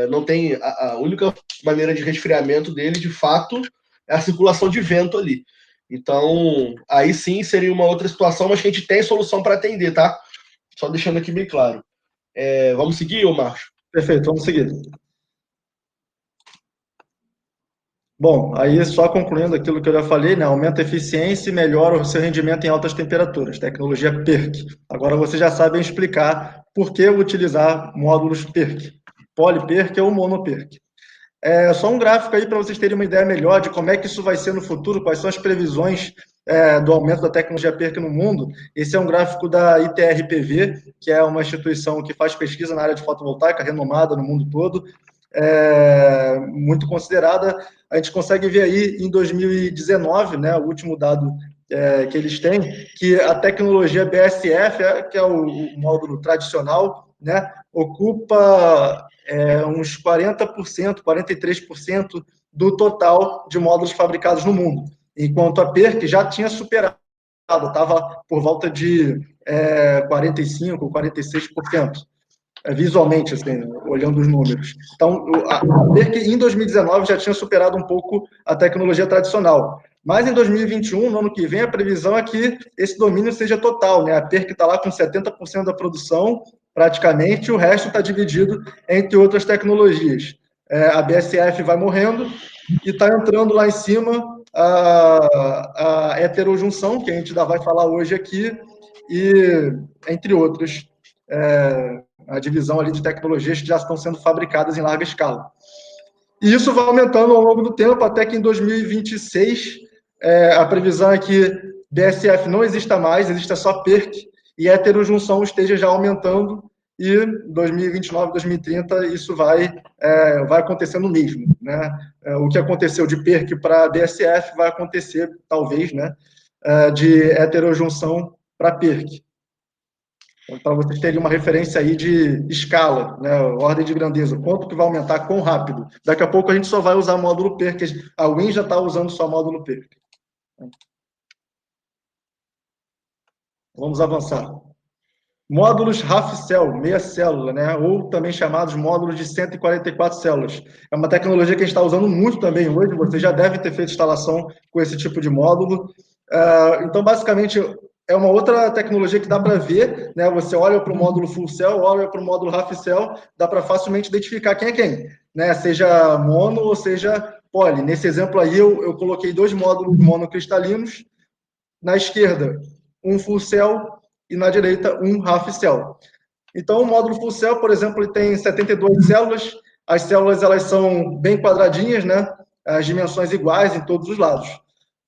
Não tem a única maneira de resfriamento dele, de fato, é a circulação de vento ali. Então, aí sim seria uma outra situação, mas que a gente tem solução para atender, tá? Só deixando aqui bem claro. Vamos seguir, ô Marcos? Perfeito, vamos seguir. Bom, aí só concluindo aquilo que eu já falei, né? Aumenta a eficiência e melhora o seu rendimento em altas temperaturas. Tecnologia PERC. Agora vocês já sabem explicar por que utilizar módulos PERC. Poly-PERC ou mono-PERC. Só um gráfico aí para vocês terem uma ideia melhor de como é que isso vai ser no futuro, quais são as previsões do aumento da tecnologia PERC no mundo. Esse é um gráfico da ITRPV, que é uma instituição que faz pesquisa na área de fotovoltaica, renomada no mundo todo, muito considerada. A gente consegue ver aí em 2019, né, o último dado que eles têm, que a tecnologia BSF, que é o módulo tradicional, né, ocupa uns 40%, 43% do total de módulos fabricados no mundo, enquanto a PERC já tinha superado, estava por volta de 45%, 46%. Visualmente, assim, olhando os números. Então, a PERC em 2019 já tinha superado um pouco a tecnologia tradicional. Mas em 2021, no ano que vem, a previsão é que esse domínio seja total, né? A PERC está lá com 70% da produção, praticamente, e o resto está dividido entre outras tecnologias. A BSF vai morrendo e está entrando lá em cima a heterojunção, que a gente ainda vai falar hoje aqui, e entre outras a divisão ali de tecnologias que já estão sendo fabricadas em larga escala. E isso vai aumentando ao longo do tempo, até que em 2026, a previsão é que BSF não exista mais, exista só PERC, e a heterojunção esteja já aumentando, e em 2029, 2030, isso vai acontecendo mesmo. Né? O que aconteceu de PERC para BSF vai acontecer, talvez, né, de heterojunção para PERC. Então, para vocês terem uma referência aí de escala, né, ordem de grandeza, quanto que vai aumentar, quão rápido. Daqui a pouco a gente só vai usar módulo PERC, a Win já está usando só módulo PERC. Vamos avançar. Módulos RAF-Cell, meia célula, né, ou também chamados módulos de 144 células. É uma tecnologia que a gente está usando muito também hoje, você já deve ter feito instalação com esse tipo de módulo. Então, basicamente, é uma outra tecnologia que dá para ver, né? Você olha para o módulo full cell, olha para o módulo half cell, dá para facilmente identificar quem é quem, né? Seja mono ou seja poly. Nesse exemplo aí, eu coloquei 2 módulos monocristalinos, na esquerda um full cell e na direita um half cell. Então, o módulo full cell, por exemplo, ele tem 72 células, as células elas são bem quadradinhas, né? As dimensões iguais em todos os lados.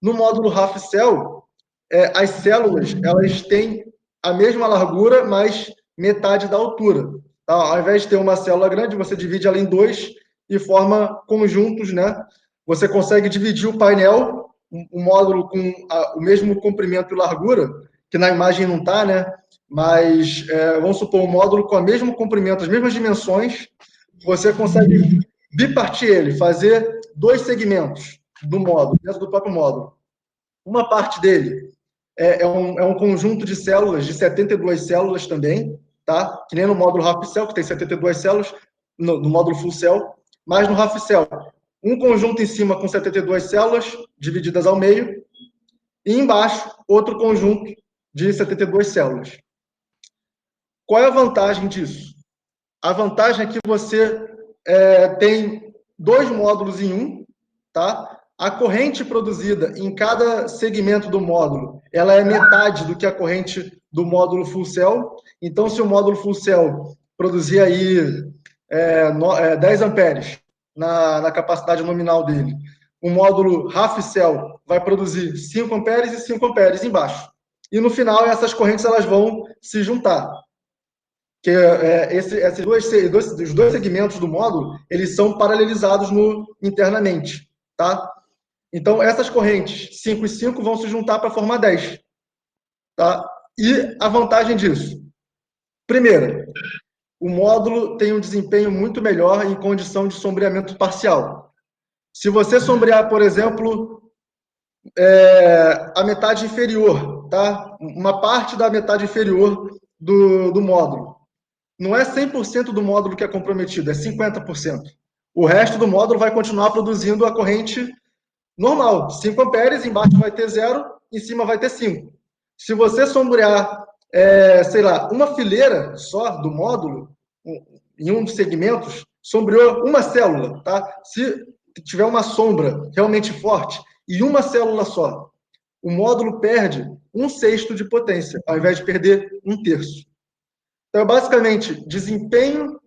No módulo half cell, as células elas têm a mesma largura, mas metade da altura. Tá? Ao invés de ter uma célula grande, você divide ela em 2 e forma conjuntos, né? Você consegue dividir o painel, um módulo com o mesmo comprimento e largura, que na imagem não está, né? Mas vamos supor um módulo com o mesmo comprimento, as mesmas dimensões, você consegue bipartir ele, fazer 2 segmentos do módulo, dentro do próprio módulo. Uma parte dele é um conjunto de células, de 72 células também, tá? Que nem no módulo half cell, que tem 72 células, no módulo full cell, mas no half cell, um conjunto em cima com 72 células, divididas ao meio, e embaixo, outro conjunto de 72 células. Qual é a vantagem disso? A vantagem é que você tem 2 módulos em um, tá? A corrente produzida em cada segmento do módulo, ela é metade do que a corrente do módulo full cell. Então, se o módulo full cell produzir aí 10 amperes na capacidade nominal dele, o módulo half cell vai produzir 5 amperes e 5 amperes embaixo. E no final, essas correntes elas vão se juntar. Que os 2 segmentos do módulo, eles são paralelizados internamente, tá? Então, essas correntes 5 e 5 vão se juntar para formar 10. Tá? E a vantagem disso? Primeira, o módulo tem um desempenho muito melhor em condição de sombreamento parcial. Se você sombrear, por exemplo, a metade inferior, tá? Uma parte da metade inferior do módulo. Não é 100% do módulo que é comprometido, é 50%. O resto do módulo vai continuar produzindo a corrente normal, 5 amperes, embaixo vai ter 0, em cima vai ter 5. Se você sombrear, sei lá, uma fileira só do módulo, em um dos segmentos, sombreou uma célula, tá? Se tiver uma sombra realmente forte e uma célula só, o módulo perde 1/6 de potência, ao invés de perder 1/3. Então, basicamente, desempenho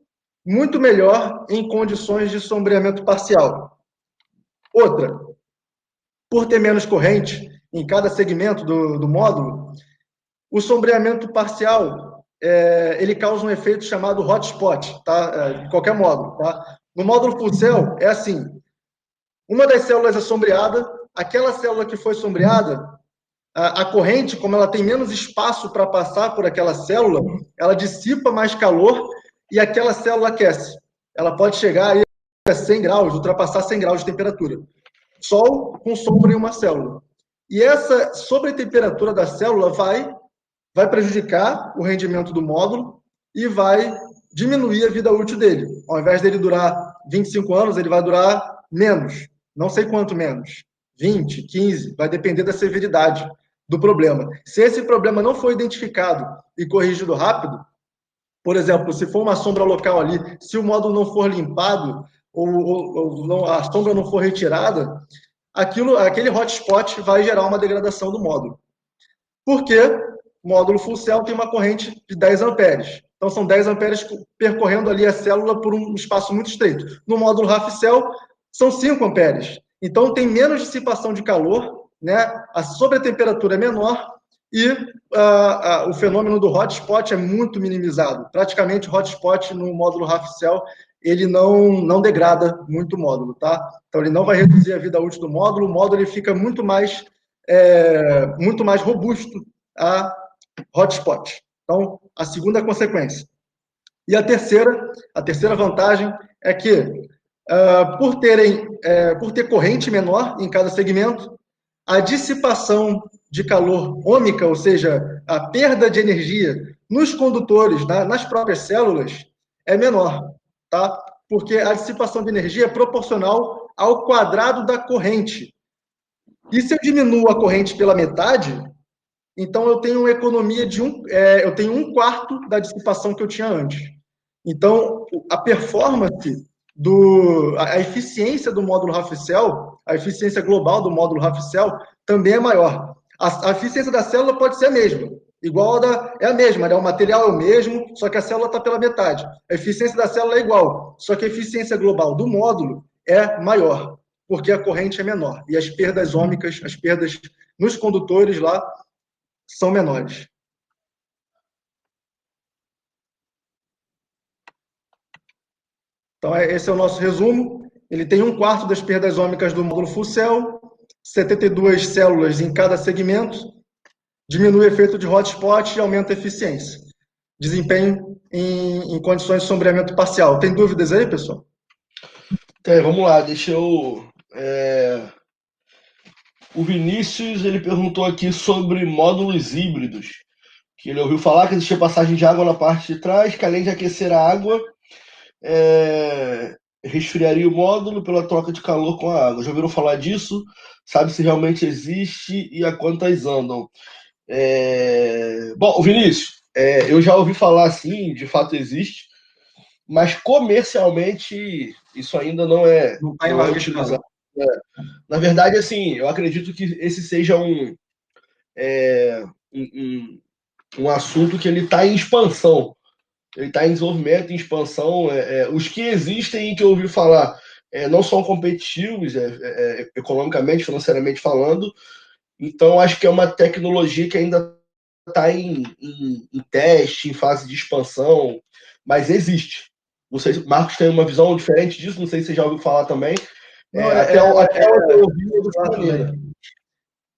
muito melhor em condições de sombreamento parcial. Outra, por ter menos corrente em cada segmento do módulo, o sombreamento parcial ele causa um efeito chamado hotspot, tá? Em qualquer módulo. Tá? No módulo full cell, é assim: uma das células é sombreada, aquela célula que foi sombreada, a corrente, como ela tem menos espaço para passar por aquela célula, ela dissipa mais calor e aquela célula aquece. Ela pode chegar a 100 graus, ultrapassar 100 graus de temperatura. Sol com sombra em uma célula. E essa sobretemperatura da célula vai prejudicar o rendimento do módulo e vai diminuir a vida útil dele. Ao invés dele durar 25 anos, ele vai durar menos. Não sei quanto menos. 20, 15, vai depender da severidade do problema. Se esse problema não for identificado e corrigido rápido, por exemplo, se for uma sombra local ali, se o módulo não for limpado ou não, a sombra não for retirada, aquele hotspot vai gerar uma degradação do módulo. Porque o módulo full cell tem uma corrente de 10 amperes. Então, são 10 amperes percorrendo ali a célula por um espaço muito estreito. No módulo half cell, são 5 amperes. Então, tem menos dissipação de calor, né? A sobretemperatura é menor e o fenômeno do hotspot é muito minimizado. Praticamente, o hotspot no módulo half cell ele não degrada muito o módulo, tá? Então, ele não vai reduzir a vida útil do módulo, o módulo ele fica muito mais robusto a hotspot. Então, a segunda consequência. E a terceira vantagem é que, por ter corrente menor em cada segmento, a dissipação de calor ômica, ou seja, a perda de energia nos condutores, nas próprias células, é menor, tá? Porque a dissipação de energia é proporcional ao quadrado da corrente. E se eu diminuo a corrente pela metade, então eu tenho uma economia eu tenho 1/4 da dissipação que eu tinha antes. Então, a performance a eficiência do módulo half cell, a eficiência global do módulo half cell também é maior. A eficiência da célula pode ser a mesma, é a mesma, né? O material é o mesmo, só que a célula está pela metade. A eficiência da célula é igual, só que a eficiência global do módulo é maior, porque a corrente é menor e as perdas ômicas, as perdas nos condutores lá são menores. Então, esse é o nosso resumo. Ele tem 1/4 das perdas ômicas do módulo full cell, 72 células em cada segmento, diminui o efeito de hotspot e aumenta a eficiência. Desempenho em condições de sombreamento parcial. Tem dúvidas aí, pessoal? Vamos lá, deixa eu. O Vinícius ele perguntou aqui sobre módulos híbridos, que ele ouviu falar que existia passagem de água na parte de trás, que além de aquecer a água, resfriaria o módulo pela troca de calor com a água. Já ouviram falar disso? Sabe se realmente existe e a quantas andam? Bom, Vinícius, eu já ouvi falar assim, de fato existe, mas comercialmente isso ainda não é utilizado. Na verdade, assim, eu acredito que esse seja um assunto que ele está em expansão. Ele está em desenvolvimento, em expansão. Os que existem e que eu ouvi falar não são competitivos, economicamente, financeiramente falando. Então, acho que é uma tecnologia que ainda está em teste, em fase de expansão, mas existe. Não sei se o Marcos tem uma visão diferente disso, não sei se você já ouviu falar também, Não, Até onde eu vi dessa maneira.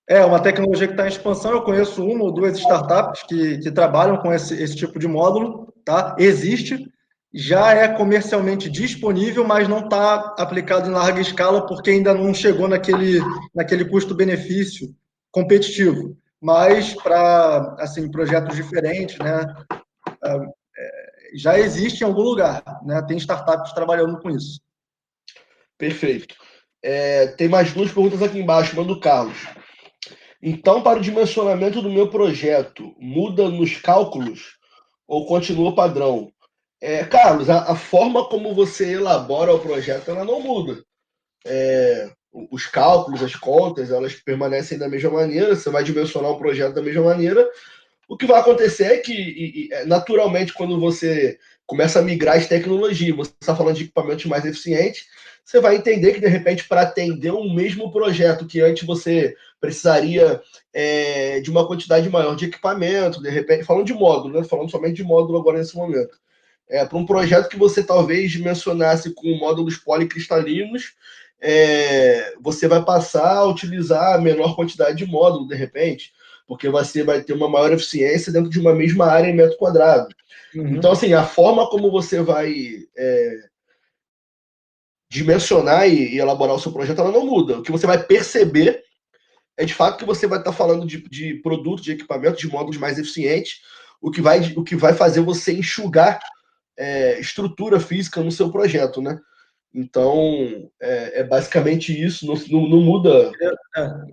É uma tecnologia que está em expansão. Eu conheço uma ou duas startups que trabalham com esse tipo de módulo, tá? Existe, já é comercialmente disponível, mas não está aplicado em larga escala porque ainda não chegou naquele custo-benefício competitivo. Mas para assim, projetos diferentes, né, já existe em algum lugar, né? Tem startups trabalhando com isso. Perfeito. Tem mais duas perguntas aqui embaixo, uma do Carlos. Então, para o dimensionamento do meu projeto, muda nos cálculos ou continua padrão? Carlos, a forma como você elabora o projeto, ela não muda. Os cálculos, as contas, elas permanecem da mesma maneira, você vai dimensionar o projeto da mesma maneira. O que vai acontecer é que, naturalmente, quando você começa a migrar as tecnologias, você está falando de equipamentos mais eficientes, você vai entender que, de repente, para atender um mesmo projeto que antes você precisaria de uma quantidade maior de equipamento, de repente, falando de módulo, né? Falando somente de módulo agora nesse momento. Para um projeto que você talvez dimensionasse com módulos policristalinos, você vai passar a utilizar a menor quantidade de módulo, de repente, porque você vai ter uma maior eficiência dentro de uma mesma área em metro quadrado. Então, assim, a forma como você vai dimensionar e elaborar o seu projeto, ela não muda. O que você vai perceber é de fato que você vai estar falando de produtos, de equipamentos, de módulos mais eficientes, o que vai fazer você enxugar estrutura física no seu projeto, né? Então, basicamente isso, não muda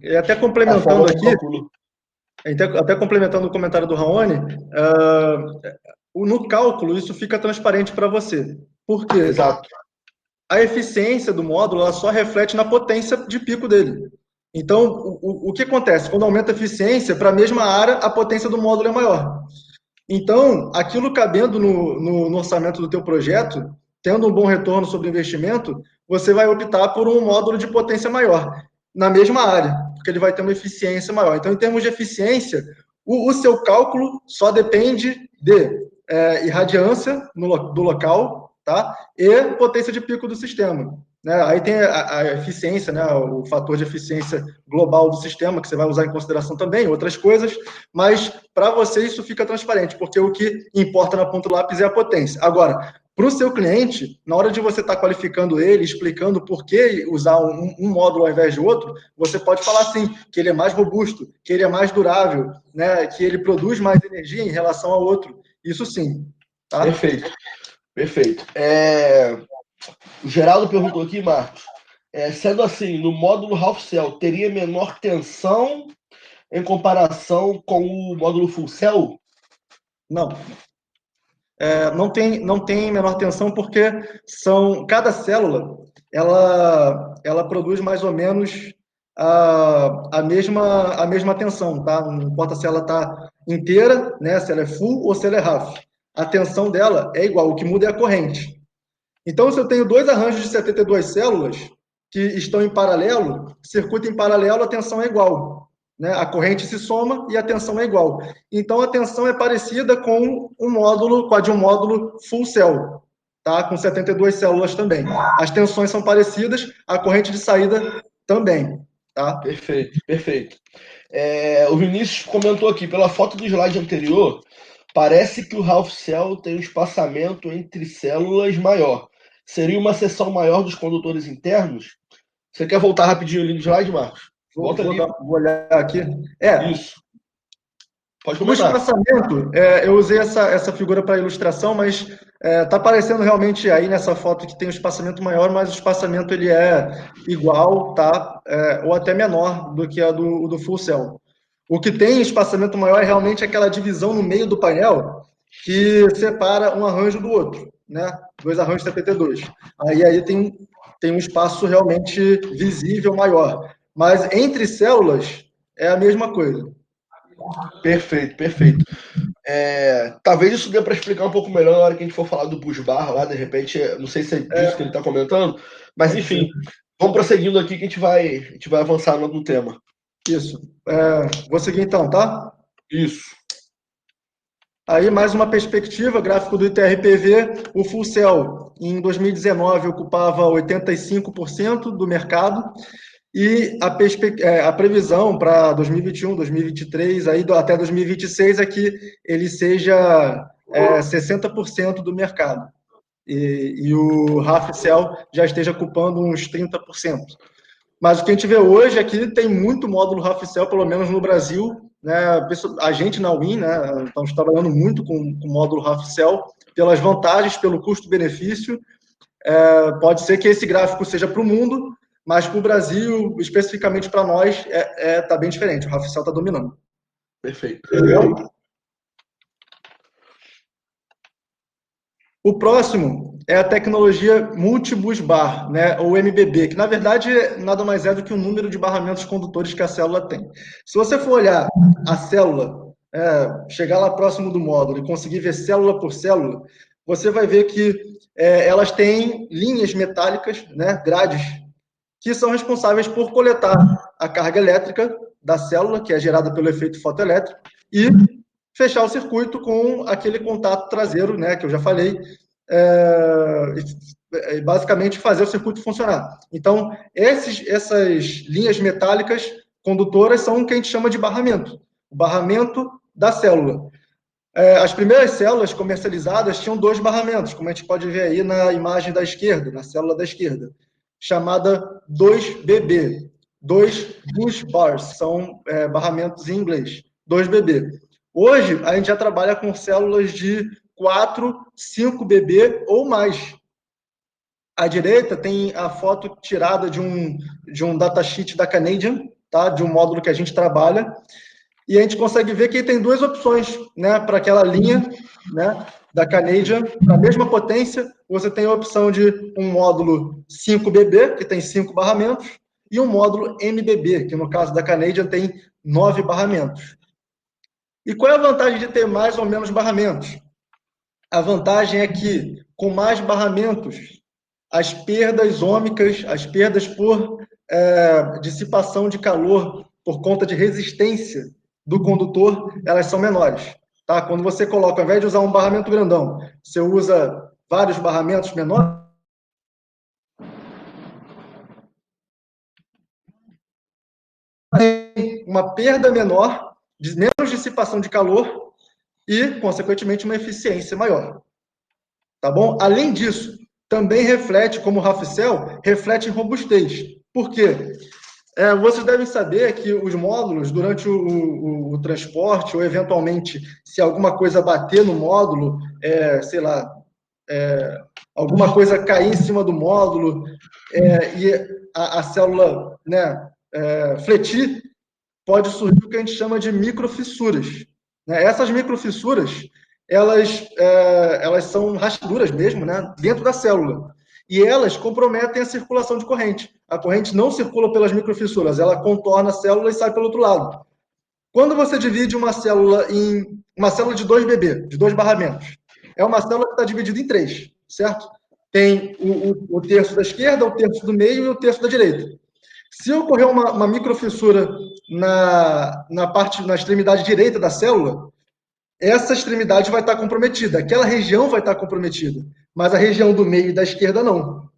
E até a complementando forma como aqui, calcula. até complementando o comentário do Raoni, no cálculo isso fica transparente para você. Por quê? Exato. A eficiência do módulo ela só reflete na potência de pico dele. Então, o que acontece? Quando aumenta a eficiência, para a mesma área, a potência do módulo é maior. Então, aquilo cabendo no orçamento do teu projeto, tendo um bom retorno sobre o investimento, você vai optar por um módulo de potência maior, na mesma área, porque ele vai ter uma eficiência maior. Então, em termos de eficiência, o seu cálculo só depende de irradiância do local, tá? E potência de pico do sistema. Né? Aí tem a eficiência, né? O fator de eficiência global do sistema, que você vai usar em consideração também, outras coisas, mas para você isso fica transparente, porque o que importa na ponta do lápis é a potência. Agora, para o seu cliente, na hora de você estar qualificando ele, explicando por que usar um módulo ao invés de outro, você pode falar assim, que ele é mais robusto, que ele é mais durável, né? Que ele produz mais energia em relação ao outro. Isso sim. Tá? Perfeito. Perfeito. O Geraldo perguntou aqui, Marcos, sendo assim, no módulo Half Cell, teria menor tensão em comparação com o módulo Full Cell? Não. Não tem menor tensão porque cada célula ela produz mais ou menos a mesma tensão, tá? Não importa se ela está inteira, né? Se ela é full ou se ela é half. A tensão dela é igual, o que muda é a corrente. Então, se eu tenho dois arranjos de 72 células que estão em paralelo, circuito em paralelo, a tensão é igual. Né? A corrente se soma e a tensão é igual. Então, a tensão é parecida com com a de um módulo full cell, tá? Com 72 células também. As tensões são parecidas, a corrente de saída também. Tá? Perfeito, perfeito. O Vinícius comentou aqui, pela foto do slide anterior, parece que o Half Cell tem um espaçamento entre células maior. Seria uma seção maior dos condutores internos? Você quer voltar rapidinho ali no slide, Marcos? Volta ali. Vou olhar aqui. Isso. Pode O comentar. espaçamento, eu usei essa figura para ilustração, mas está aparecendo realmente aí nessa foto que tem um espaçamento maior, mas o espaçamento ele é igual, tá? Ou até menor do que a do full cell. O que tem espaçamento maior é realmente aquela divisão no meio do painel que separa um arranjo do outro, né? Dois arranjos CPT2. Aí tem um espaço realmente visível maior. Mas entre células é a mesma coisa. Perfeito, perfeito. Talvez isso dê para explicar um pouco melhor na hora que a gente for falar do Busbar lá, de repente, não sei se é disso que ele está comentando, mas Pode ser. enfim, vamos prosseguindo aqui que a gente vai avançar no tema. Isso. Vou seguir então, tá? Isso. Aí, mais uma perspectiva, gráfico do ITRPV, o full cell, em 2019, ocupava 85% do mercado, e a previsão para 2021, 2023, aí, até 2026, é que ele seja 60% do mercado. E o half cell já esteja ocupando uns 30%. Mas o que a gente vê hoje é que tem muito módulo half cell, pelo menos no Brasil, né? A gente na Win, né, estamos trabalhando muito com módulo half cell, pelas vantagens, pelo custo-benefício. Pode ser que esse gráfico seja para o mundo, mas para o Brasil, especificamente para nós, tá bem diferente. O half cell está dominando. Perfeito. O próximo é a tecnologia Multibus Bar, né, ou MBB, que na verdade nada mais é do que o número de barramentos condutores que a célula tem. Se você for olhar a célula, chegar lá próximo do módulo e conseguir ver célula por célula, você vai ver que elas têm linhas metálicas, né, grades, que são responsáveis por coletar a carga elétrica da célula, que é gerada pelo efeito fotoelétrico, e fechar o circuito com aquele contato traseiro, né, que eu já falei, basicamente fazer o circuito funcionar. Então, essas linhas metálicas condutoras são o que a gente chama de barramento, o barramento da célula. As primeiras células comercializadas tinham 2 barramentos, como a gente pode ver aí na imagem da esquerda, na célula da esquerda, chamada 2BB, 2 bus bars, são barramentos em inglês, 2BB. Hoje, a gente já trabalha com células de 4, 5BB ou mais. À direita tem a foto tirada de um datasheet da Canadian, tá? De um módulo que a gente trabalha, e a gente consegue ver que tem 2 opções, né, para aquela linha, né, da Canadian, para a mesma potência, você tem a opção de um módulo 5BB, que tem 5 barramentos, e um módulo MBB, que no caso da Canadian tem 9 barramentos. E qual é a vantagem de ter mais ou menos barramentos? A vantagem é que, com mais barramentos, as perdas ômicas, as perdas por dissipação de calor por conta de resistência do condutor, elas são menores. Tá? Quando você coloca, ao invés de usar um barramento grandão, você usa vários barramentos menores, tem uma perda menor, menos dissipação de calor e, consequentemente, uma eficiência maior. Tá bom? Além disso, também reflete, como o half cell, reflete em robustez. Por quê? Vocês devem saber que os módulos, durante o transporte, ou eventualmente, se alguma coisa bater no módulo, sei lá, alguma coisa cair em cima do módulo e a célula, né, fletir, pode surgir o que a gente chama de microfissuras. Né? Essas microfissuras, elas são rachaduras mesmo, né, dentro da célula. E elas comprometem a circulação de corrente. A corrente não circula pelas microfissuras, ela contorna a célula e sai pelo outro lado. Quando você divide uma célula em uma célula de 2BB, de 2 barramentos, é uma célula que está dividida em 3, certo? Tem o terço da esquerda, o terço do meio e o terço da direita. Se ocorrer uma microfissura na extremidade direita da célula, essa extremidade vai estar comprometida, aquela região vai estar comprometida, mas a região do meio e da esquerda não.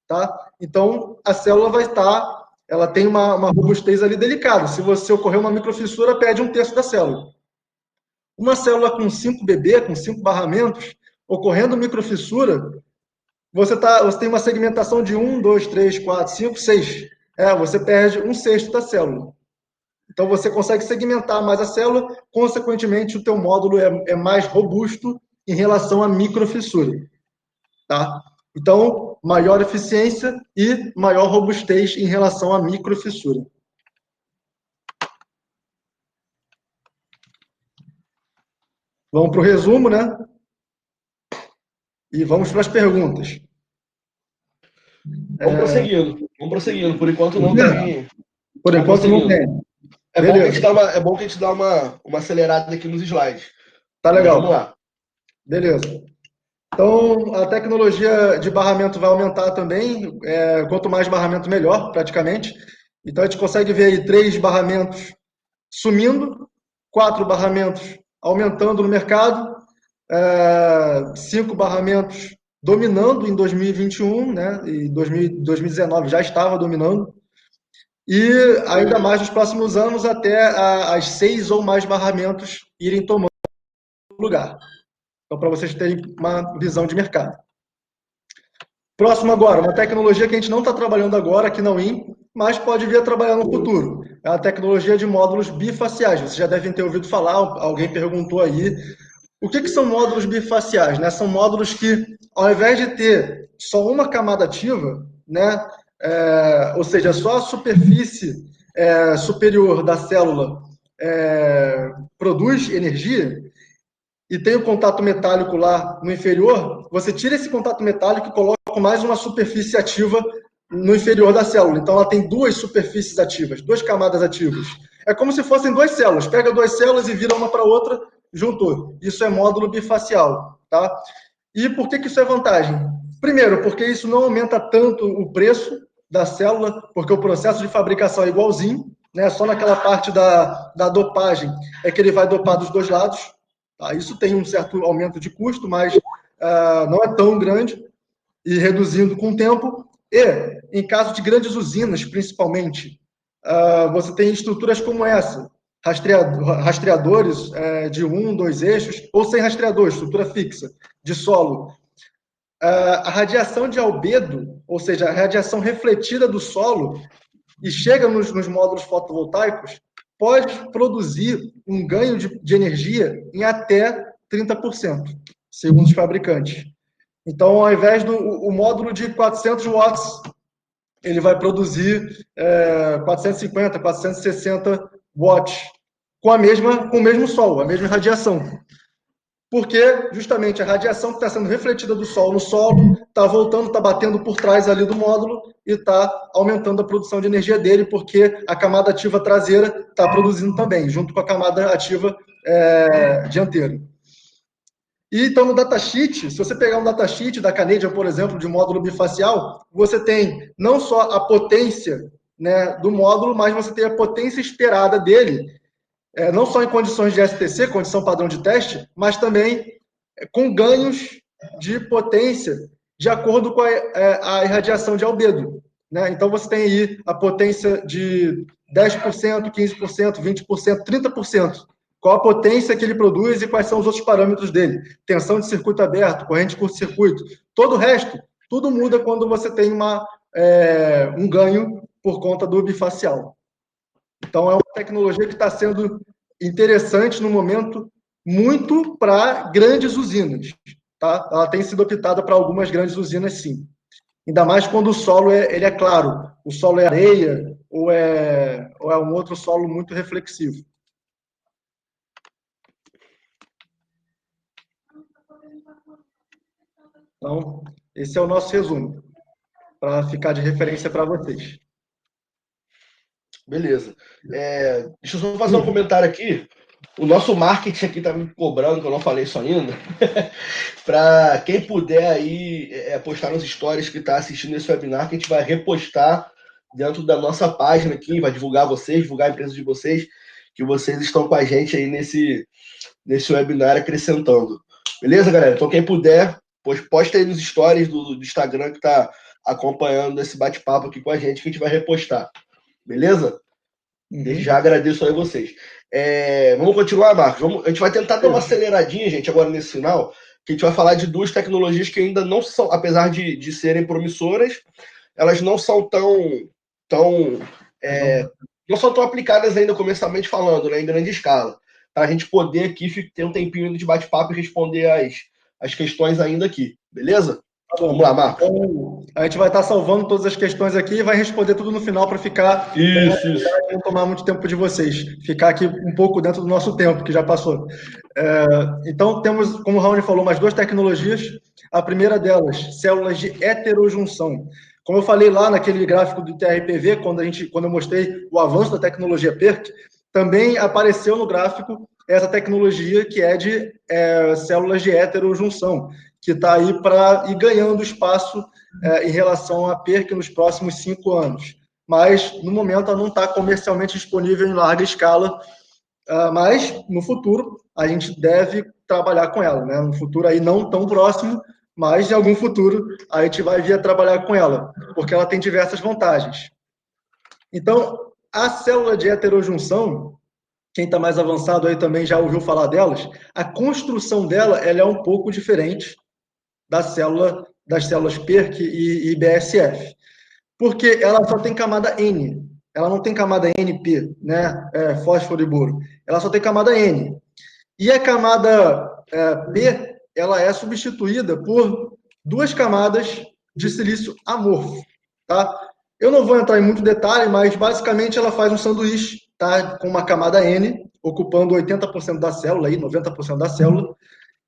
Tá? Então, a célula vai estar, ela tem uma robustez ali delicada. Se você ocorrer uma microfissura, perde um terço da célula. Uma célula com 5BB, com 5 barramentos, ocorrendo microfissura, você tem uma segmentação de 1, 2, 3, 4, 5, 6. Você perde um sexto da célula. Então, você consegue segmentar mais a célula, consequentemente, o teu módulo é mais robusto em relação à microfissura. Tá? Então, maior eficiência e maior robustez em relação à microfissura. Vamos para o resumo, né? E vamos para as perguntas. Vamos prosseguindo. Vamos prosseguindo. Por enquanto não tem. Por enquanto não tem. É bom que a gente dá uma acelerada aqui nos slides. Tá legal. Vamos lá. Beleza. Então, a tecnologia de barramento vai aumentar também. Quanto mais barramento, melhor, praticamente. Então, a gente consegue ver aí 3 barramentos sumindo, 4 barramentos aumentando no mercado 5 barramentos dominando em 2021, né? E 2019 já estava dominando. E ainda mais nos próximos anos, até as 6 ou mais barramentos irem tomando lugar. Então, para vocês terem uma visão de mercado. Próximo agora, uma tecnologia que a gente não está trabalhando agora aqui na UIM, mas pode vir a trabalhar no futuro. É a tecnologia de módulos bifaciais. Vocês já devem ter ouvido falar, alguém perguntou aí. O que são módulos bifaciais? Né? São módulos que, ao invés de ter só uma camada ativa, né, ou seja, só a superfície superior da célula produz energia, e tem o contato metálico lá no inferior, você tira esse contato metálico e coloca mais uma superfície ativa no inferior da célula. Então, ela tem 2 superfícies ativas, 2 camadas ativas. É como se fossem 2 células. Pega 2 células e vira uma para outra, juntou. Isso é módulo bifacial. Tá? E por que isso é vantagem? Primeiro, porque isso não aumenta tanto o preço da célula, porque o processo de fabricação é igualzinho, né? Só naquela parte da dopagem é que ele vai dopar dos 2 lados. Tá? Isso tem um certo aumento de custo, mas não é tão grande, e reduzindo com o tempo. E, em caso de grandes usinas, principalmente, você tem estruturas como essa, rastreadores de 1, 2 eixos, ou sem rastreador, estrutura fixa, de solo. A radiação de albedo, ou seja, a radiação refletida do solo, e chega nos módulos fotovoltaicos, pode produzir um ganho de energia em até 30%, segundo os fabricantes. Então, ao invés do módulo de 400 watts, ele vai produzir 450, 460 watts, com o mesmo sol, a mesma radiação. Porque, justamente, a radiação que está sendo refletida do Sol no solo está voltando, está batendo por trás ali do módulo e está aumentando a produção de energia dele, porque a camada ativa traseira está produzindo também, junto com a camada ativa dianteira. E então, no datasheet, se você pegar um datasheet da Canadian, por exemplo, de módulo bifacial, você tem não só a potência, né, do módulo, mas você tem a potência esperada dele, não só em condições de STC, condição padrão de teste, mas também com ganhos de potência de acordo com a irradiação de albedo. Né? Então, você tem aí a potência de 10%, 15%, 20%, 30%. Qual a potência que ele produz e quais são os outros parâmetros dele. Tensão de circuito aberto, corrente de curto-circuito. Todo o resto, tudo muda quando você tem um ganho por conta do bifacial. Então, é uma tecnologia que está sendo interessante no momento muito para grandes usinas. Tá? Ela tem sido optada para algumas grandes usinas, sim. Ainda mais quando o solo ele é claro. O solo é areia ou é um outro solo muito reflexivo. Então, esse é o nosso resumo, para ficar de referência para vocês. Beleza. Deixa eu só fazer um comentário aqui. O nosso marketing aqui tá me cobrando, que eu não falei isso ainda. Para quem puder aí postar nos stories que está assistindo esse webinar, que a gente vai repostar dentro da nossa página aqui, vai divulgar vocês, divulgar a empresa de vocês, que vocês estão com a gente aí nesse webinar acrescentando. Beleza, galera? Então quem puder, posta aí nos stories do Instagram que está acompanhando esse bate-papo aqui com a gente, que a gente vai repostar. Beleza? Desde já agradeço a vocês. Vamos continuar, Marcos. A gente vai tentar dar uma aceleradinha, gente, agora nesse final, que a gente vai falar de 2 tecnologias que ainda não são, apesar de serem promissoras, elas não são não são tão aplicadas ainda, comercialmente falando, né, em grande escala. Para a gente poder aqui ter um tempinho de bate-papo e responder as questões ainda aqui. Beleza? Vamos lá, Marcos. Então, a gente vai estar salvando todas as questões aqui e vai responder tudo no final para ficar. Isso. Não tomar muito tempo de vocês. Ficar aqui um pouco dentro do nosso tempo, que já passou. Então, temos, como o Raoni falou, mais 2 tecnologias. A primeira delas, células de heterojunção. Como eu falei lá naquele gráfico do TRPV, quando eu mostrei o avanço da tecnologia PERC, também apareceu no gráfico essa tecnologia que é de células de heterojunção, que está aí para ir ganhando espaço em relação à PERC nos próximos 5 anos. Mas, no momento, ela não está comercialmente disponível em larga escala, mas, no futuro, a gente deve trabalhar com ela, né? No futuro aí não tão próximo, mas em algum futuro a gente vai vir a trabalhar com ela, porque ela tem diversas vantagens. Então, a célula de heterojunção, quem está mais avançado aí também já ouviu falar delas, a construção dela ela é um pouco diferente das células PERC e BSF, porque ela só tem camada N, ela não tem camada NP, né, fósforo e boro, ela só tem camada N. E a camada P, ela é substituída por duas camadas de silício amorfo, tá? Eu não vou entrar em muito detalhe, mas basicamente ela faz um sanduíche, tá? Com uma camada N, ocupando 80% da célula, aí, 90% da célula.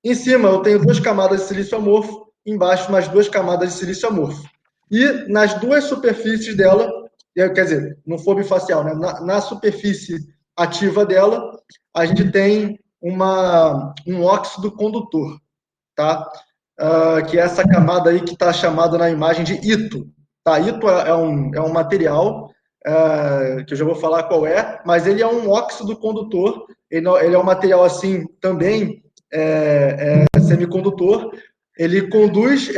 Em cima eu tenho duas camadas de silício amorfo, embaixo mais duas camadas de silício amorfo. E nas duas superfícies dela, quer dizer, no fobo facial, né? Na superfície ativa dela, a gente tem um óxido condutor, tá? Que é essa camada aí que está chamada na imagem de ito. Tá? Ito é um material que eu já vou falar qual é, mas ele é um óxido condutor, ele é um material assim também semicondutor, ele conduz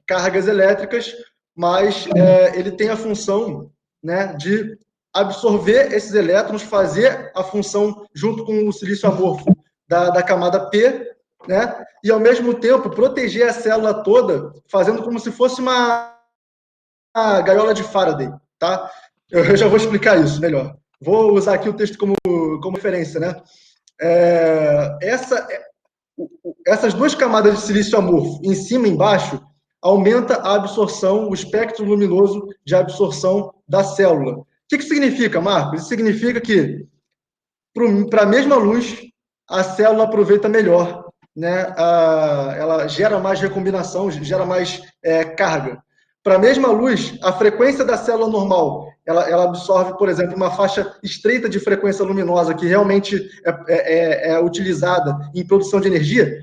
cargas elétricas, mas ele tem a função, né, de absorver esses elétrons, fazer a função junto com o silício amorfo da camada P, né, e ao mesmo tempo proteger a célula toda, fazendo como se fosse uma gaiola de Faraday, tá? Eu já vou explicar isso melhor. Vou usar aqui o texto como referência, né? Essas duas camadas de silício amorfo, em cima e embaixo, aumenta a absorção, o espectro luminoso de absorção da célula. O que significa, Marcos? Isso significa que, para a mesma luz, a célula aproveita melhor, né? Ela gera mais recombinação, gera mais carga. Para a mesma luz, a frequência da célula normal, ela absorve, por exemplo, uma faixa estreita de frequência luminosa que realmente é utilizada em produção de energia.